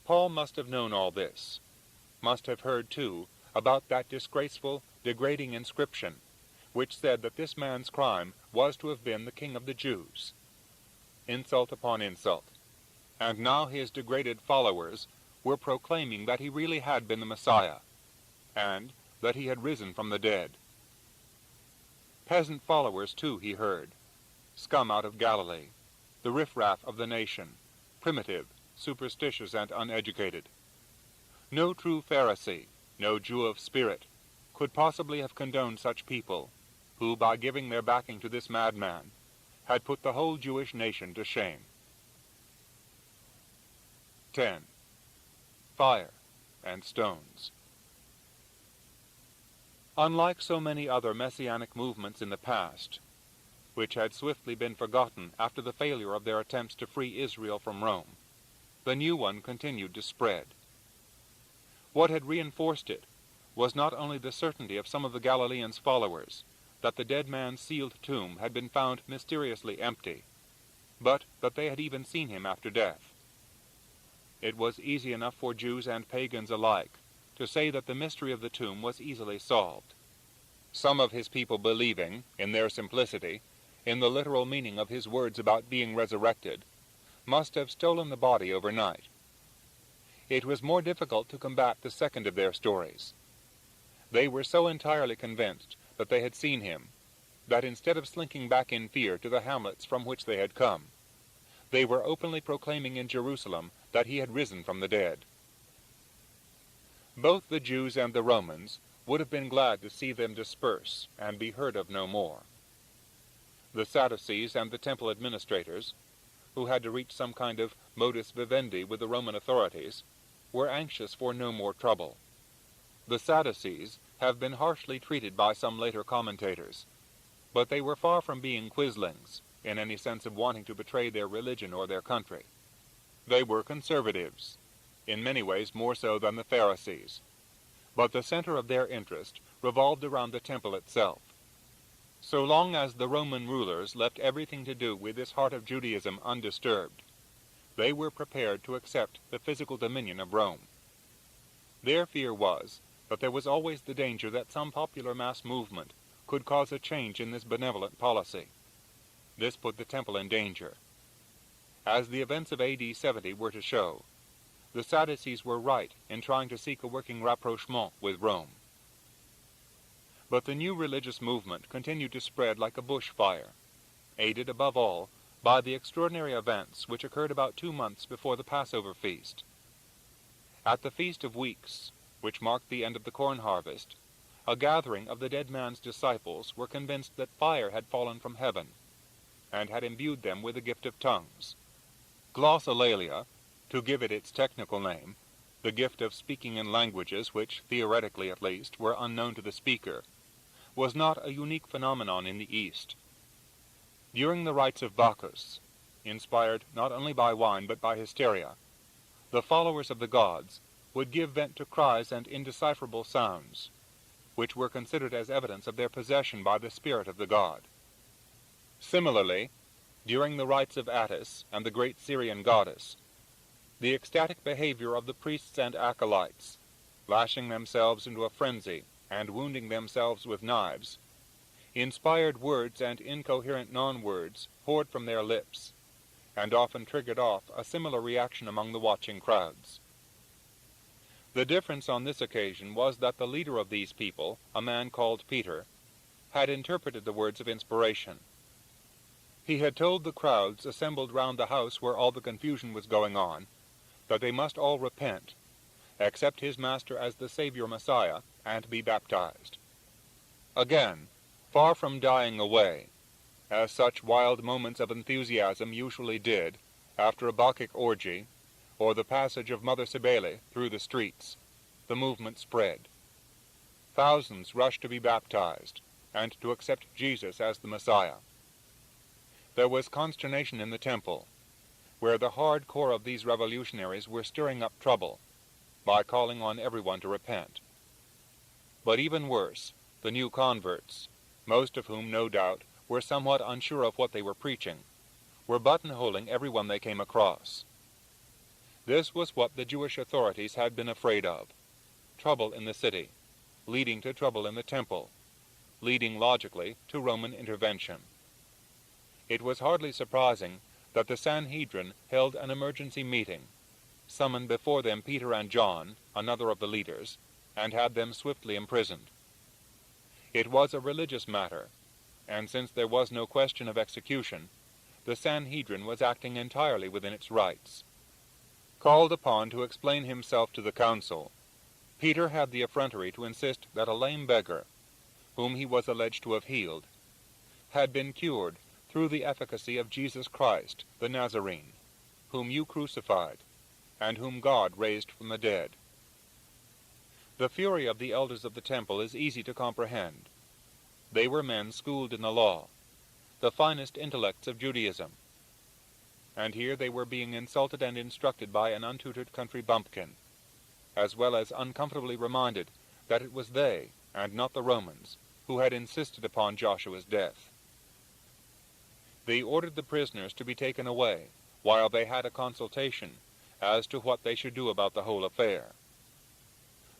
Paul must have known all this, must have heard, too, about that disgraceful, degrading inscription, which said that this man's crime was to have been the King of the Jews. Insult upon insult. And now his degraded followers were proclaiming that he really had been the Messiah, and that he had risen from the dead. Peasant followers, too, he heard, scum out of Galilee, the riffraff of the nation, primitive, superstitious, and uneducated. No true Pharisee, no Jew of spirit, could possibly have condoned such people, who, by giving their backing to this madman, had put the whole Jewish nation to shame. 10. Fire and stones. Unlike so many other messianic movements in the past, which had swiftly been forgotten after the failure of their attempts to free Israel from Rome, the new one continued to spread. What had reinforced it was not only the certainty of some of the Galileans' followers that the dead man's sealed tomb had been found mysteriously empty, but that they had even seen him after death. It was easy enough for Jews and pagans alike to say that the mystery of the tomb was easily solved. Some of his people believing, in their simplicity, in the literal meaning of his words about being resurrected, must have stolen the body overnight. It was more difficult to combat the second of their stories. They were so entirely convinced that they had seen him, that instead of slinking back in fear to the hamlets from which they had come, they were openly proclaiming in Jerusalem that he had risen from the dead. Both the Jews and the Romans would have been glad to see them disperse and be heard of no more. The Sadducees and the temple administrators, who had to reach some kind of modus vivendi with the Roman authorities, were anxious for no more trouble. The Sadducees have been harshly treated by some later commentators, but they were far from being quislings, in any sense of wanting to betray their religion or their country. They were conservatives, in many ways more so than the Pharisees, but the center of their interest revolved around the temple itself. So long as the Roman rulers left everything to do with this heart of Judaism undisturbed, they were prepared to accept the physical dominion of Rome. Their fear was that there was always the danger that some popular mass movement could cause a change in this benevolent policy. This put the temple in danger. As the events of AD 70 were to show, the Sadducees were right in trying to seek a working rapprochement with Rome. But the new religious movement continued to spread like a bushfire, aided above all by the extraordinary events which occurred about 2 months before the Passover feast. At the Feast of Weeks, which marked the end of the corn harvest, a gathering of the dead man's disciples were convinced that fire had fallen from heaven, and had imbued them with the gift of tongues. Glossolalia, to give it its technical name, the gift of speaking in languages which, theoretically at least, were unknown to the speaker, was not a unique phenomenon in the East. During the rites of Bacchus, inspired not only by wine but by hysteria, the followers of the gods would give vent to cries and indecipherable sounds, which were considered as evidence of their possession by the spirit of the god. Similarly, during the rites of Attis and the great Syrian goddess, the ecstatic behavior of the priests and acolytes, lashing themselves into a frenzy and wounding themselves with knives, inspired words and incoherent non-words poured from their lips, and often triggered off a similar reaction among the watching crowds. The difference on this occasion was that the leader of these people, a man called Peter, had interpreted the words of inspiration. He had told the crowds assembled round the house where all the confusion was going on that they must all repent, accept his master as the Savior Messiah, and be baptized. Again, far from dying away, as such wild moments of enthusiasm usually did after a Bacchic orgy, or the passage of Mother Cybele through the streets, the movement spread. Thousands rushed to be baptized, and to accept Jesus as the Messiah. There was consternation in the temple, where the hard core of these revolutionaries were stirring up trouble by calling on everyone to repent. But even worse, the new converts, most of whom, no doubt, were somewhat unsure of what they were preaching, were buttonholing everyone they came across. This was what the Jewish authorities had been afraid of: trouble in the city, leading to trouble in the temple, leading logically to Roman intervention. It was hardly surprising that the Sanhedrin held an emergency meeting, summoned before them Peter and John, another of the leaders, and had them swiftly imprisoned. It was a religious matter, and since there was no question of execution, the Sanhedrin was acting entirely within its rights. Called upon to explain himself to the council, Peter had the effrontery to insist that a lame beggar, whom he was alleged to have healed, had been cured through the efficacy of Jesus Christ, the Nazarene, whom you crucified, and whom God raised from the dead. The fury of the elders of the temple is easy to comprehend. They were men schooled in the law, the finest intellects of Judaism, and here they were being insulted and instructed by an untutored country bumpkin, as well as uncomfortably reminded that it was they, and not the Romans, who had insisted upon Joshua's death. They ordered the prisoners to be taken away, while they had a consultation as to what they should do about the whole affair.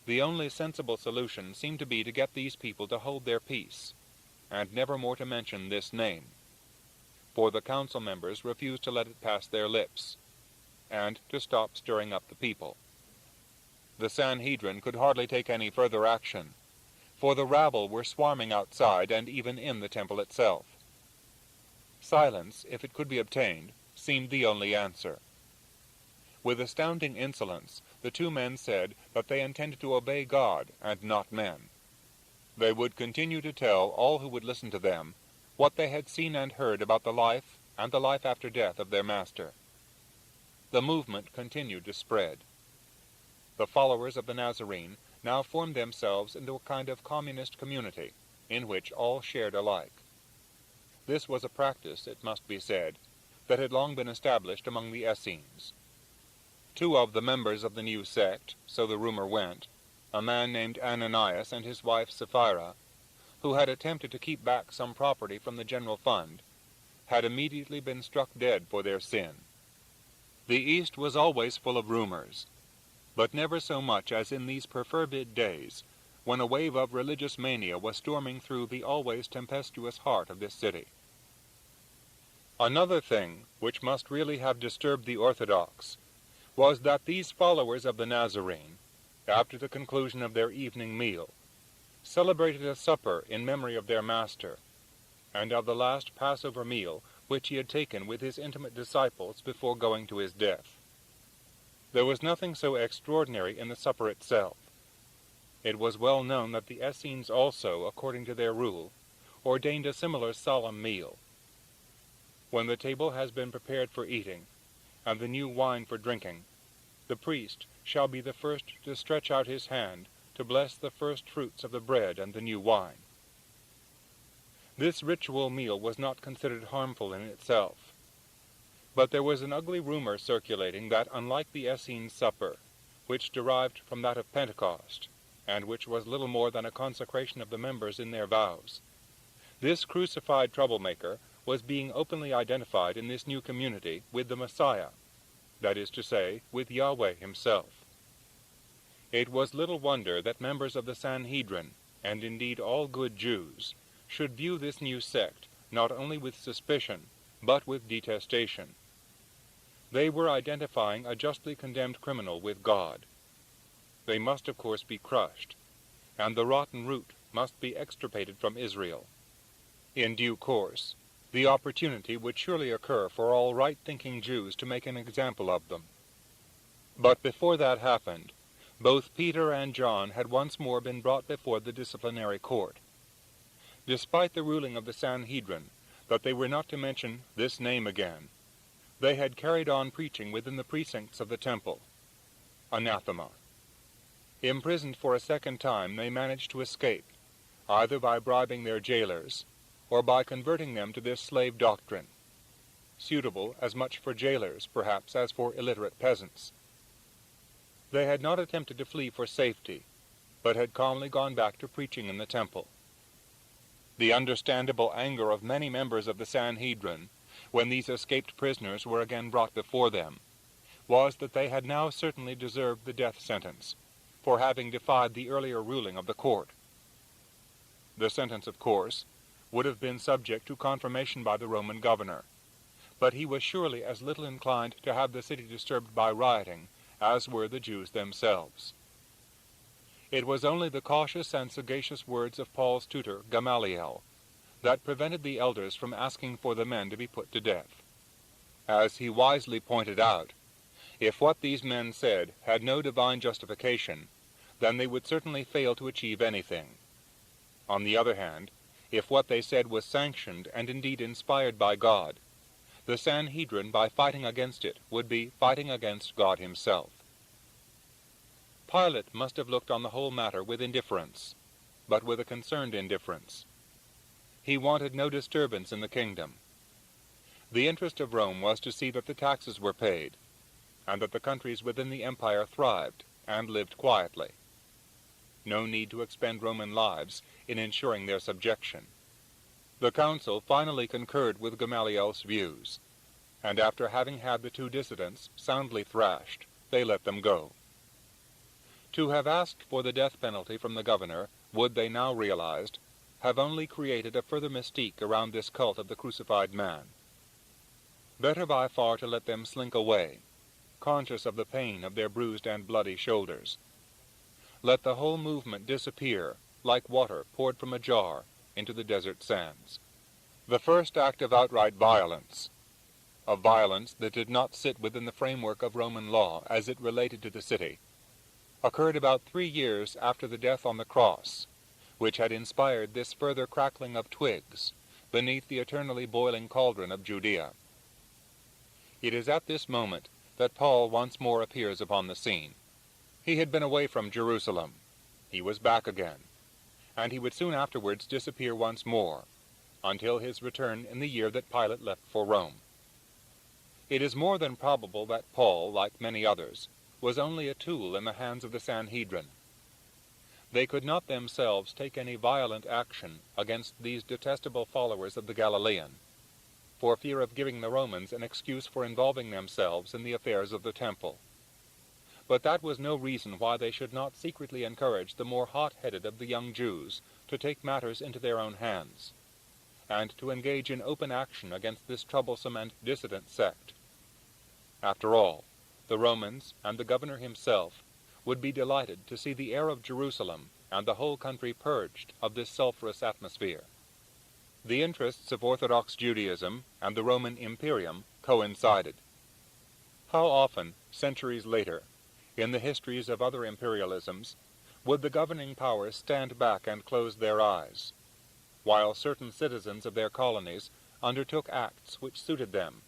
The only sensible solution seemed to be to get these people to hold their peace, and never more to mention this name, for the council members refused to let it pass their lips, and to stop stirring up the people. The Sanhedrin could hardly take any further action, for the rabble were swarming outside and even in the temple itself. Silence, if it could be obtained, seemed the only answer. With astounding insolence, the two men said that they intended to obey God and not men. They would continue to tell all who would listen to them what they had seen and heard about the life and the life after death of their master. The movement continued to spread. The followers of the Nazarene now formed themselves into a kind of communist community, in which all shared alike. This was a practice, it must be said, that had long been established among the Essenes. Two of the members of the new sect, so the rumor went, a man named Ananias and his wife Sapphira, who had attempted to keep back some property from the general fund, had immediately been struck dead for their sin. The East was always full of rumors, but never so much as in these perfervid days, when a wave of religious mania was storming through the always tempestuous heart of this city. Another thing, which must really have disturbed the Orthodox, was that these followers of the Nazarene, after the conclusion of their evening meal, celebrated a supper in memory of their master, and of the last Passover meal which he had taken with his intimate disciples before going to his death. There was nothing so extraordinary in the supper itself. It was well known that the Essenes also, according to their rule, ordained a similar solemn meal. When the table has been prepared for eating, and the new wine for drinking, the priest shall be the first to stretch out his hand to bless the first fruits of the bread and the new wine. This ritual meal was not considered harmful in itself, but there was an ugly rumor circulating that, unlike the Essenes' supper, which derived from that of Pentecost, and which was little more than a consecration of the members in their vows, this crucified troublemaker was being openly identified in this new community with the Messiah, that is to say, with Yahweh himself. It was little wonder that members of the Sanhedrin, and indeed all good Jews, should view this new sect not only with suspicion, but with detestation. They were identifying a justly condemned criminal with God. They must of course be crushed, and the rotten root must be extirpated from Israel. In due course, the opportunity would surely occur for all right-thinking Jews to make an example of them. But before that happened, both Peter and John had once more been brought before the disciplinary court. Despite the ruling of the Sanhedrin that they were not to mention this name again, they had carried on preaching within the precincts of the temple. Anathema. Imprisoned for a second time, they managed to escape, either by bribing their jailers, or by converting them to this slave doctrine, suitable as much for jailers, perhaps, as for illiterate peasants. They had not attempted to flee for safety, but had calmly gone back to preaching in the temple. The understandable anger of many members of the Sanhedrin, when these escaped prisoners were again brought before them, was that they had now certainly deserved the death sentence, for having defied the earlier ruling of the court. The sentence, of course, would have been subject to confirmation by the Roman governor, but he was surely as little inclined to have the city disturbed by rioting as were the Jews themselves. It was only the cautious and sagacious words of Paul's tutor, Gamaliel, that prevented the elders from asking for the men to be put to death. As he wisely pointed out, if what these men said had no divine justification, then they would certainly fail to achieve anything. On the other hand, if what they said was sanctioned and indeed inspired by God, the Sanhedrin, by fighting against it, would be fighting against God himself. Pilate must have looked on the whole matter with indifference, but with a concerned indifference. He wanted no disturbance in the kingdom. The interest of Rome was to see that the taxes were paid, and that the countries within the empire thrived and lived quietly. No need to expend Roman lives in ensuring their subjection. The council finally concurred with Gamaliel's views, and after having had the two dissidents soundly thrashed, they let them go. To have asked for the death penalty from the governor would, they now realized, have only created a further mystique around this cult of the crucified man. Better by far to let them slink away, conscious of the pain of their bruised and bloody shoulders. Let the whole movement disappear, like water poured from a jar into the desert sands. The first act of outright violence, of violence that did not sit within the framework of Roman law as it related to the city, occurred about 3 years after the death on the cross, which had inspired this further crackling of twigs beneath the eternally boiling cauldron of Judea. It is at this moment that Paul once more appears upon the scene. He had been away from Jerusalem. He was back again, and he would soon afterwards disappear once more, until his return in the year that Pilate left for Rome. It is more than probable that Paul, like many others, was only a tool in the hands of the Sanhedrin. They could not themselves take any violent action against these detestable followers of the Galilean, for fear of giving the Romans an excuse for involving themselves in the affairs of the temple. But that was no reason why they should not secretly encourage the more hot-headed of the young Jews to take matters into their own hands, and to engage in open action against this troublesome and dissident sect. After all, the Romans and the governor himself would be delighted to see the heir of Jerusalem and the whole country purged of this sulphurous atmosphere. The interests of Orthodox Judaism and the Roman Imperium coincided. How often, centuries later, in the histories of other imperialisms, would the governing powers stand back and close their eyes, while certain citizens of their colonies undertook acts which suited them,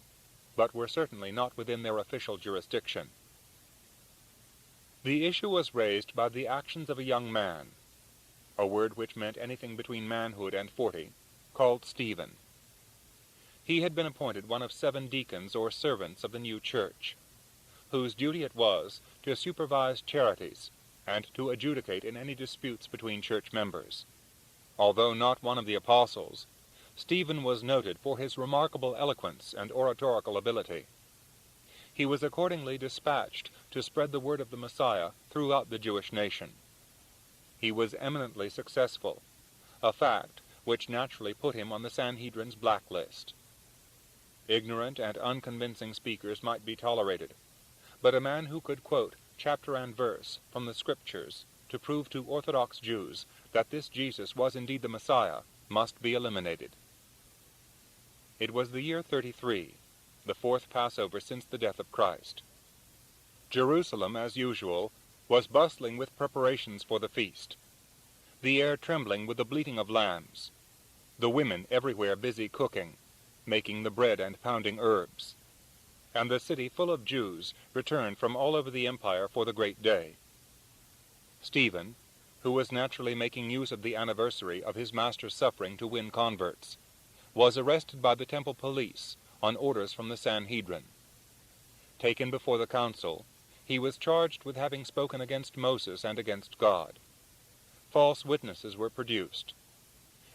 but were certainly not within their official jurisdiction. The issue was raised by the actions of a young man, a word which meant anything between manhood and 40, called Stephen. He had been appointed one of 7 deacons or servants of the new church, whose duty it was to supervise charities and to adjudicate in any disputes between church members. Although not one of the apostles, Stephen was noted for his remarkable eloquence and oratorical ability. He was accordingly dispatched to spread the word of the Messiah throughout the Jewish nation. He was eminently successful, a fact which naturally put him on the Sanhedrin's blacklist. Ignorant and unconvincing speakers might be tolerated, but a man who could quote chapter and verse from the Scriptures to prove to Orthodox Jews that this Jesus was indeed the Messiah must be eliminated. It was the year 33, the 4th Passover since the death of Christ. Jerusalem, as usual, was bustling with preparations for the feast, the air trembling with the bleating of lambs, the women everywhere busy cooking, making the bread and pounding herbs, and the city full of Jews returned from all over the empire for the great day. Stephen, who was naturally making use of the anniversary of his master's suffering to win converts, was arrested by the temple police on orders from the Sanhedrin. Taken before the council, he was charged with having spoken against Moses and against God. False witnesses were produced.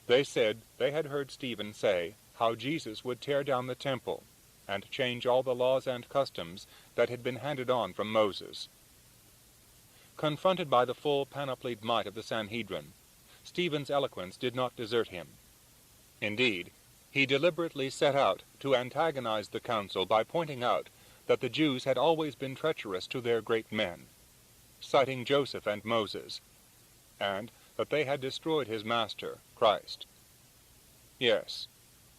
They said they had heard Stephen say how Jesus would tear down the temple and change all the laws and customs that had been handed on from Moses. Confronted by the full panoplied might of the Sanhedrin, Stephen's eloquence did not desert him. Indeed, he deliberately set out to antagonize the council by pointing out that the Jews had always been treacherous to their great men, citing Joseph and Moses, and that they had destroyed his master, Christ. Yes,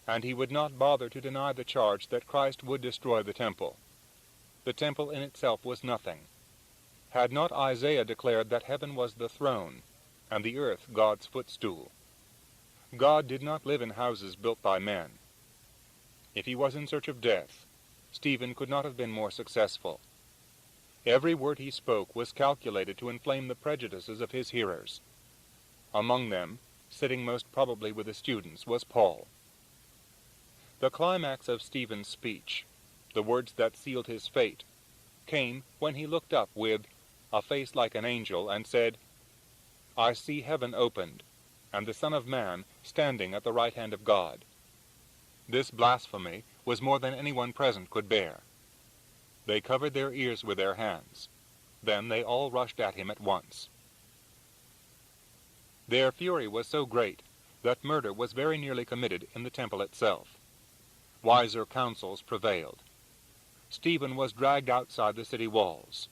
and he would not bother to deny the charge that Christ would destroy the temple. The temple in itself was nothing. Had not Isaiah declared that heaven was the throne, and the earth God's footstool? God did not live in houses built by men. If he was in search of death, Stephen could not have been more successful. Every word he spoke was calculated to inflame the prejudices of his hearers. Among them, sitting most probably with the students, was Paul. The climax of Stephen's speech, the words that sealed his fate, came when he looked up with a face like an angel and said, "I see heaven opened, and the Son of Man standing at the right hand of God." This blasphemy was more than anyone present could bear. They covered their ears with their hands. Then they all rushed at him at once. Their fury was so great that murder was very nearly committed in the temple itself. Wiser counsels prevailed. Stephen was dragged outside the city walls,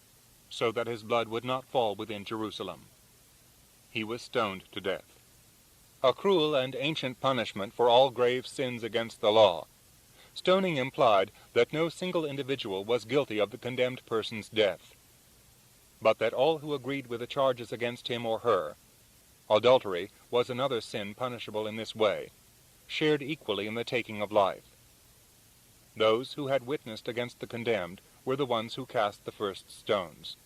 so that his blood would not fall within Jerusalem. He was stoned to death. A cruel and ancient punishment for all grave sins against the law. Stoning implied that no single individual was guilty of the condemned person's death, but that all who agreed with the charges against him or her — adultery was another sin punishable in this way — shared equally in the taking of life. Those who had witnessed against the condemned were the ones who cast the first stones.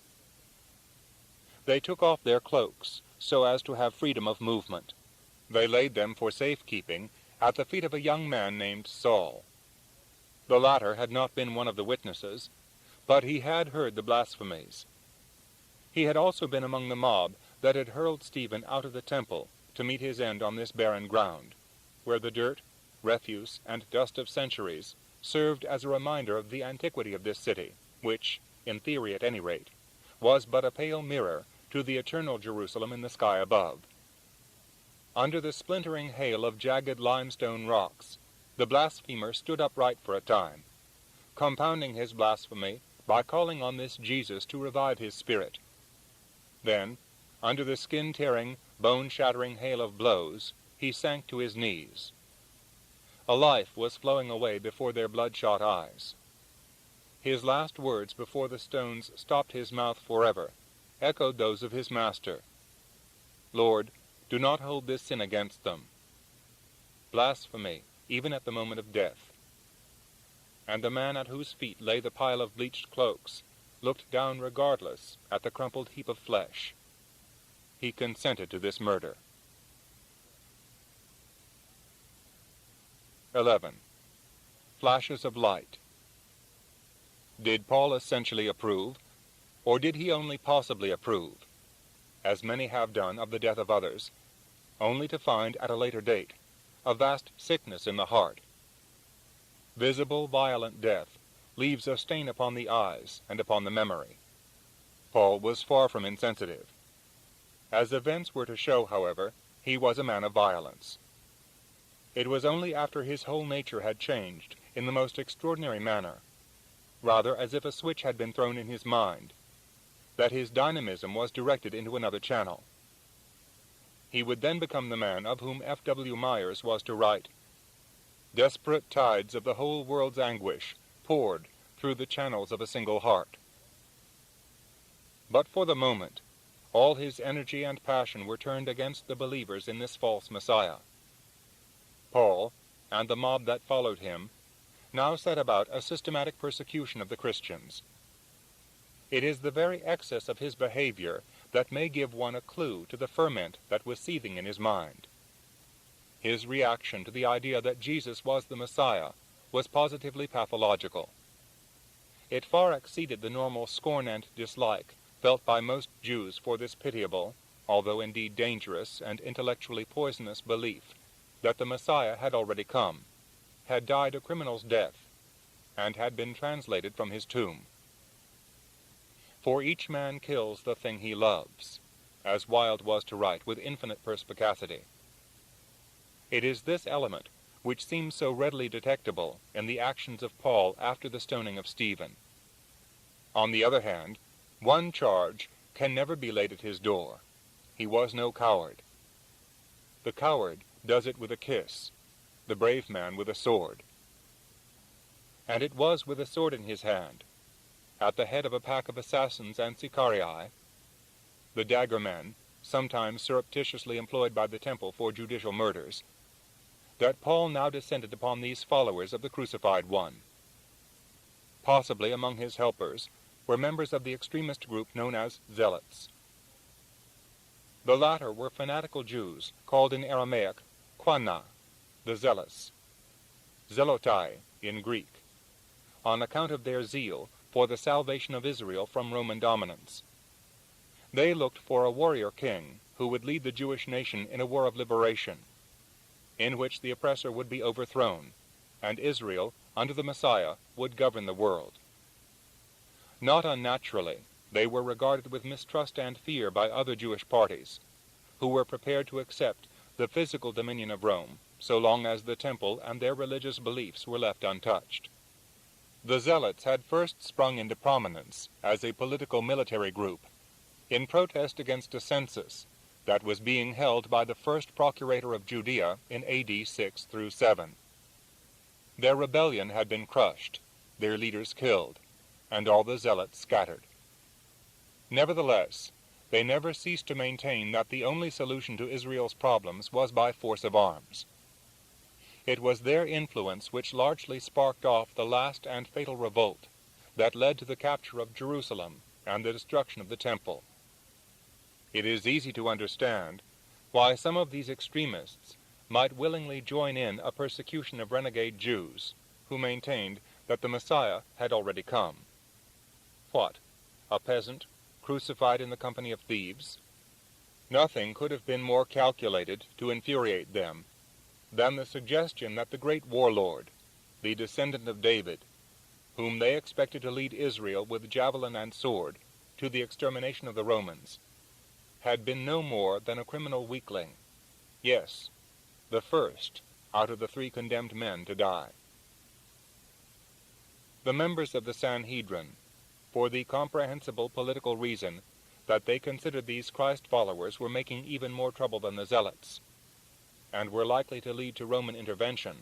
They took off their cloaks so as to have freedom of movement. They laid them for safekeeping at the feet of a young man named Saul. The latter had not been one of the witnesses, but he had heard the blasphemies. He had also been among the mob that had hurled Stephen out of the temple to meet his end on this barren ground, where the dirt, refuse, and dust of centuries served as a reminder of the antiquity of this city, which, in theory at any rate, was but a pale mirror to the eternal Jerusalem in the sky above. Under the splintering hail of jagged limestone rocks, the blasphemer stood upright for a time, compounding his blasphemy by calling on this Jesus to revive his spirit. Then, Under the skin-tearing, bone-shattering hail of blows, he sank to his knees. A life was flowing away before their bloodshot eyes. His last words before the stones stopped his mouth forever echoed those of his Master. "Lord, do not hold this sin against them." Blasphemy, even at the moment of death. And the man at whose feet lay the pile of bleached cloaks looked down regardless at the crumpled heap of flesh. He consented to this murder. 11. Flashes of light. Did Paul essentially approve, or did he only possibly approve, as many have done, of the death of others, only to find at a later date a vast sickness in the heart? Visible, violent death leaves a stain upon the eyes and upon the memory. Paul was far from insensitive. As events were to show, however, he was a man of violence. It was only after his whole nature had changed in the most extraordinary manner, rather as if a switch had been thrown in his mind, that his dynamism was directed into another channel. He would then become the man of whom F.W. Myers was to write, "Desperate tides of the whole world's anguish poured through the channels of a single heart." But for the moment, all his energy and passion were turned against the believers in this false Messiah. Paul, and the mob that followed him, now set about a systematic persecution of the Christians. It is the very excess of his behavior that may give one a clue to the ferment that was seething in his mind. His reaction to the idea that Jesus was the Messiah was positively pathological. It far exceeded the normal scorn and dislike felt by most Jews for this pitiable, although indeed dangerous and intellectually poisonous belief that the Messiah had already come, had died a criminal's death, and had been translated from his tomb. For each man kills the thing he loves, as Wilde was to write with infinite perspicacity. It is this element which seems so readily detectable in the actions of Paul after the stoning of Stephen. On the other hand, one charge can never be laid at his door. He was no coward. The coward does it with a kiss, the brave man with a sword. And it was with a sword in his hand, at the head of a pack of assassins and sicarii, the dagger men, sometimes surreptitiously employed by the temple for judicial murders, that Paul now descended upon these followers of the crucified one. Possibly among his helpers were members of the extremist group known as Zealots. The latter were fanatical Jews called in Aramaic Quana, the Zealous, Zelotai in Greek, on account of their zeal for the salvation of Israel from Roman dominance. They looked for a warrior king who would lead the Jewish nation in a war of liberation, in which the oppressor would be overthrown, and Israel, under the Messiah, would govern the world. Not unnaturally, they were regarded with mistrust and fear by other Jewish parties, who were prepared to accept the physical dominion of Rome, so long as the temple and their religious beliefs were left untouched. The Zealots had first sprung into prominence as a political military group, in protest against a census that was being held by the first procurator of Judea in AD 6 through 7. Their rebellion had been crushed, their leaders killed, and all the Zealots scattered. Nevertheless, they never ceased to maintain that the only solution to Israel's problems was by force of arms. It was their influence which largely sparked off the last and fatal revolt that led to the capture of Jerusalem and the destruction of the temple. It is easy to understand why some of these extremists might willingly join in a persecution of renegade Jews who maintained that the Messiah had already come. What, a peasant crucified in the company of thieves? Nothing could have been more calculated to infuriate them than the suggestion that the great warlord, the descendant of David, whom they expected to lead Israel with javelin and sword to the extermination of the Romans, had been no more than a criminal weakling, yes, the first out of the 3 condemned men to die. The members of the Sanhedrin, for the comprehensible political reason that they considered these Christ followers were making even more trouble than the Zealots, and were likely to lead to Roman intervention,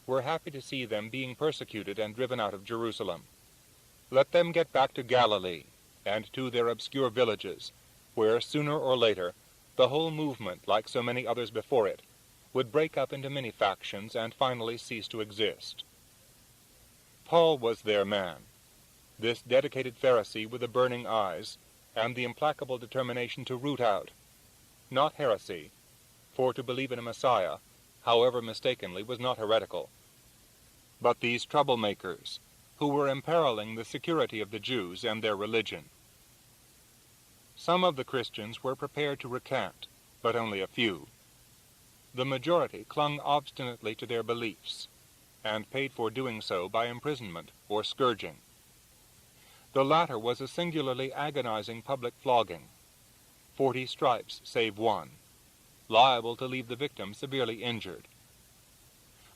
were happy to see them being persecuted and driven out of Jerusalem. Let them get back to Galilee, and to their obscure villages, where sooner or later the whole movement, like so many others before it, would break up into many factions and finally cease to exist. Paul was their man, this dedicated Pharisee with the burning eyes and the implacable determination to root out, not heresy, for to believe in a Messiah, however mistakenly, was not heretical, but these troublemakers, who were imperiling the security of the Jews and their religion. Some of the Christians were prepared to recant, but only a few. The majority clung obstinately to their beliefs, and paid for doing so by imprisonment or scourging. The latter was a singularly agonizing public flogging, 40 stripes save one, liable to leave the victim severely injured.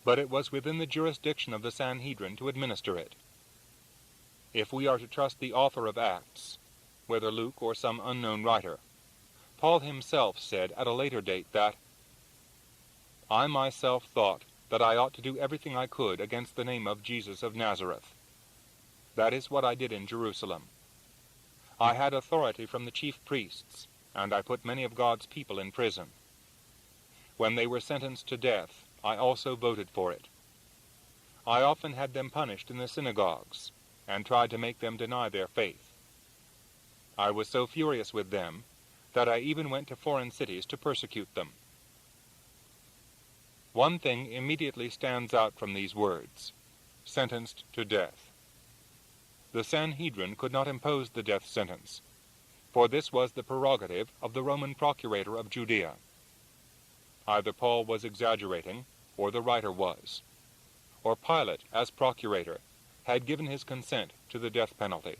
But it was within the jurisdiction of the Sanhedrin to administer it. If we are to trust the author of Acts, whether Luke or some unknown writer, Paul himself said at a later date that, "I myself thought that I ought to do everything I could against the name of Jesus of Nazareth. That is what I did in Jerusalem. I had authority from the chief priests, and I put many of God's people in prison. When they were sentenced to death, I also voted for it. I often had them punished in the synagogues, and tried to make them deny their faith. I was so furious with them that I even went to foreign cities to persecute them." One thing immediately stands out from these words: sentenced to death. The Sanhedrin could not impose the death sentence, for this was the prerogative of the Roman procurator of Judea. Either Paul was exaggerating, or the writer was, or Pilate, as procurator, had given his consent to the death penalty.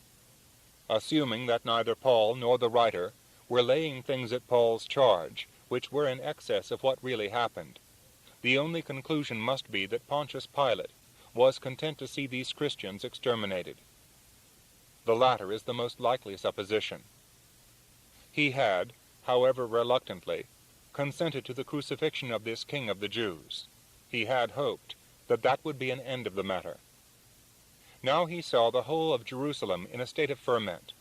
Assuming that neither Paul nor the writer were laying things at Paul's charge which were in excess of what really happened, the only conclusion must be that Pontius Pilate was content to see these Christians exterminated. The latter is the most likely supposition. He had, however reluctantly, consented to the crucifixion of this King of the Jews. He had hoped that that would be an end of the matter. Now he saw the whole of Jerusalem in a state of ferment,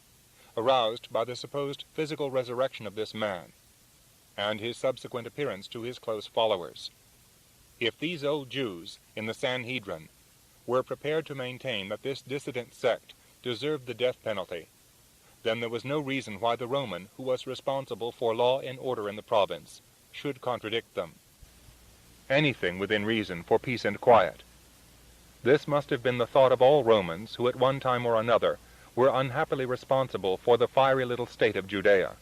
aroused by the supposed physical resurrection of this man, and his subsequent appearance to his close followers. If these old Jews in the Sanhedrin were prepared to maintain that this dissident sect deserved the death penalty, then there was no reason why the Roman, who was responsible for law and order in the province, should contradict them. Anything within reason for peace and quiet. This must have been the thought of all Romans who at one time or another were unhappily responsible for the fiery little state of Judea.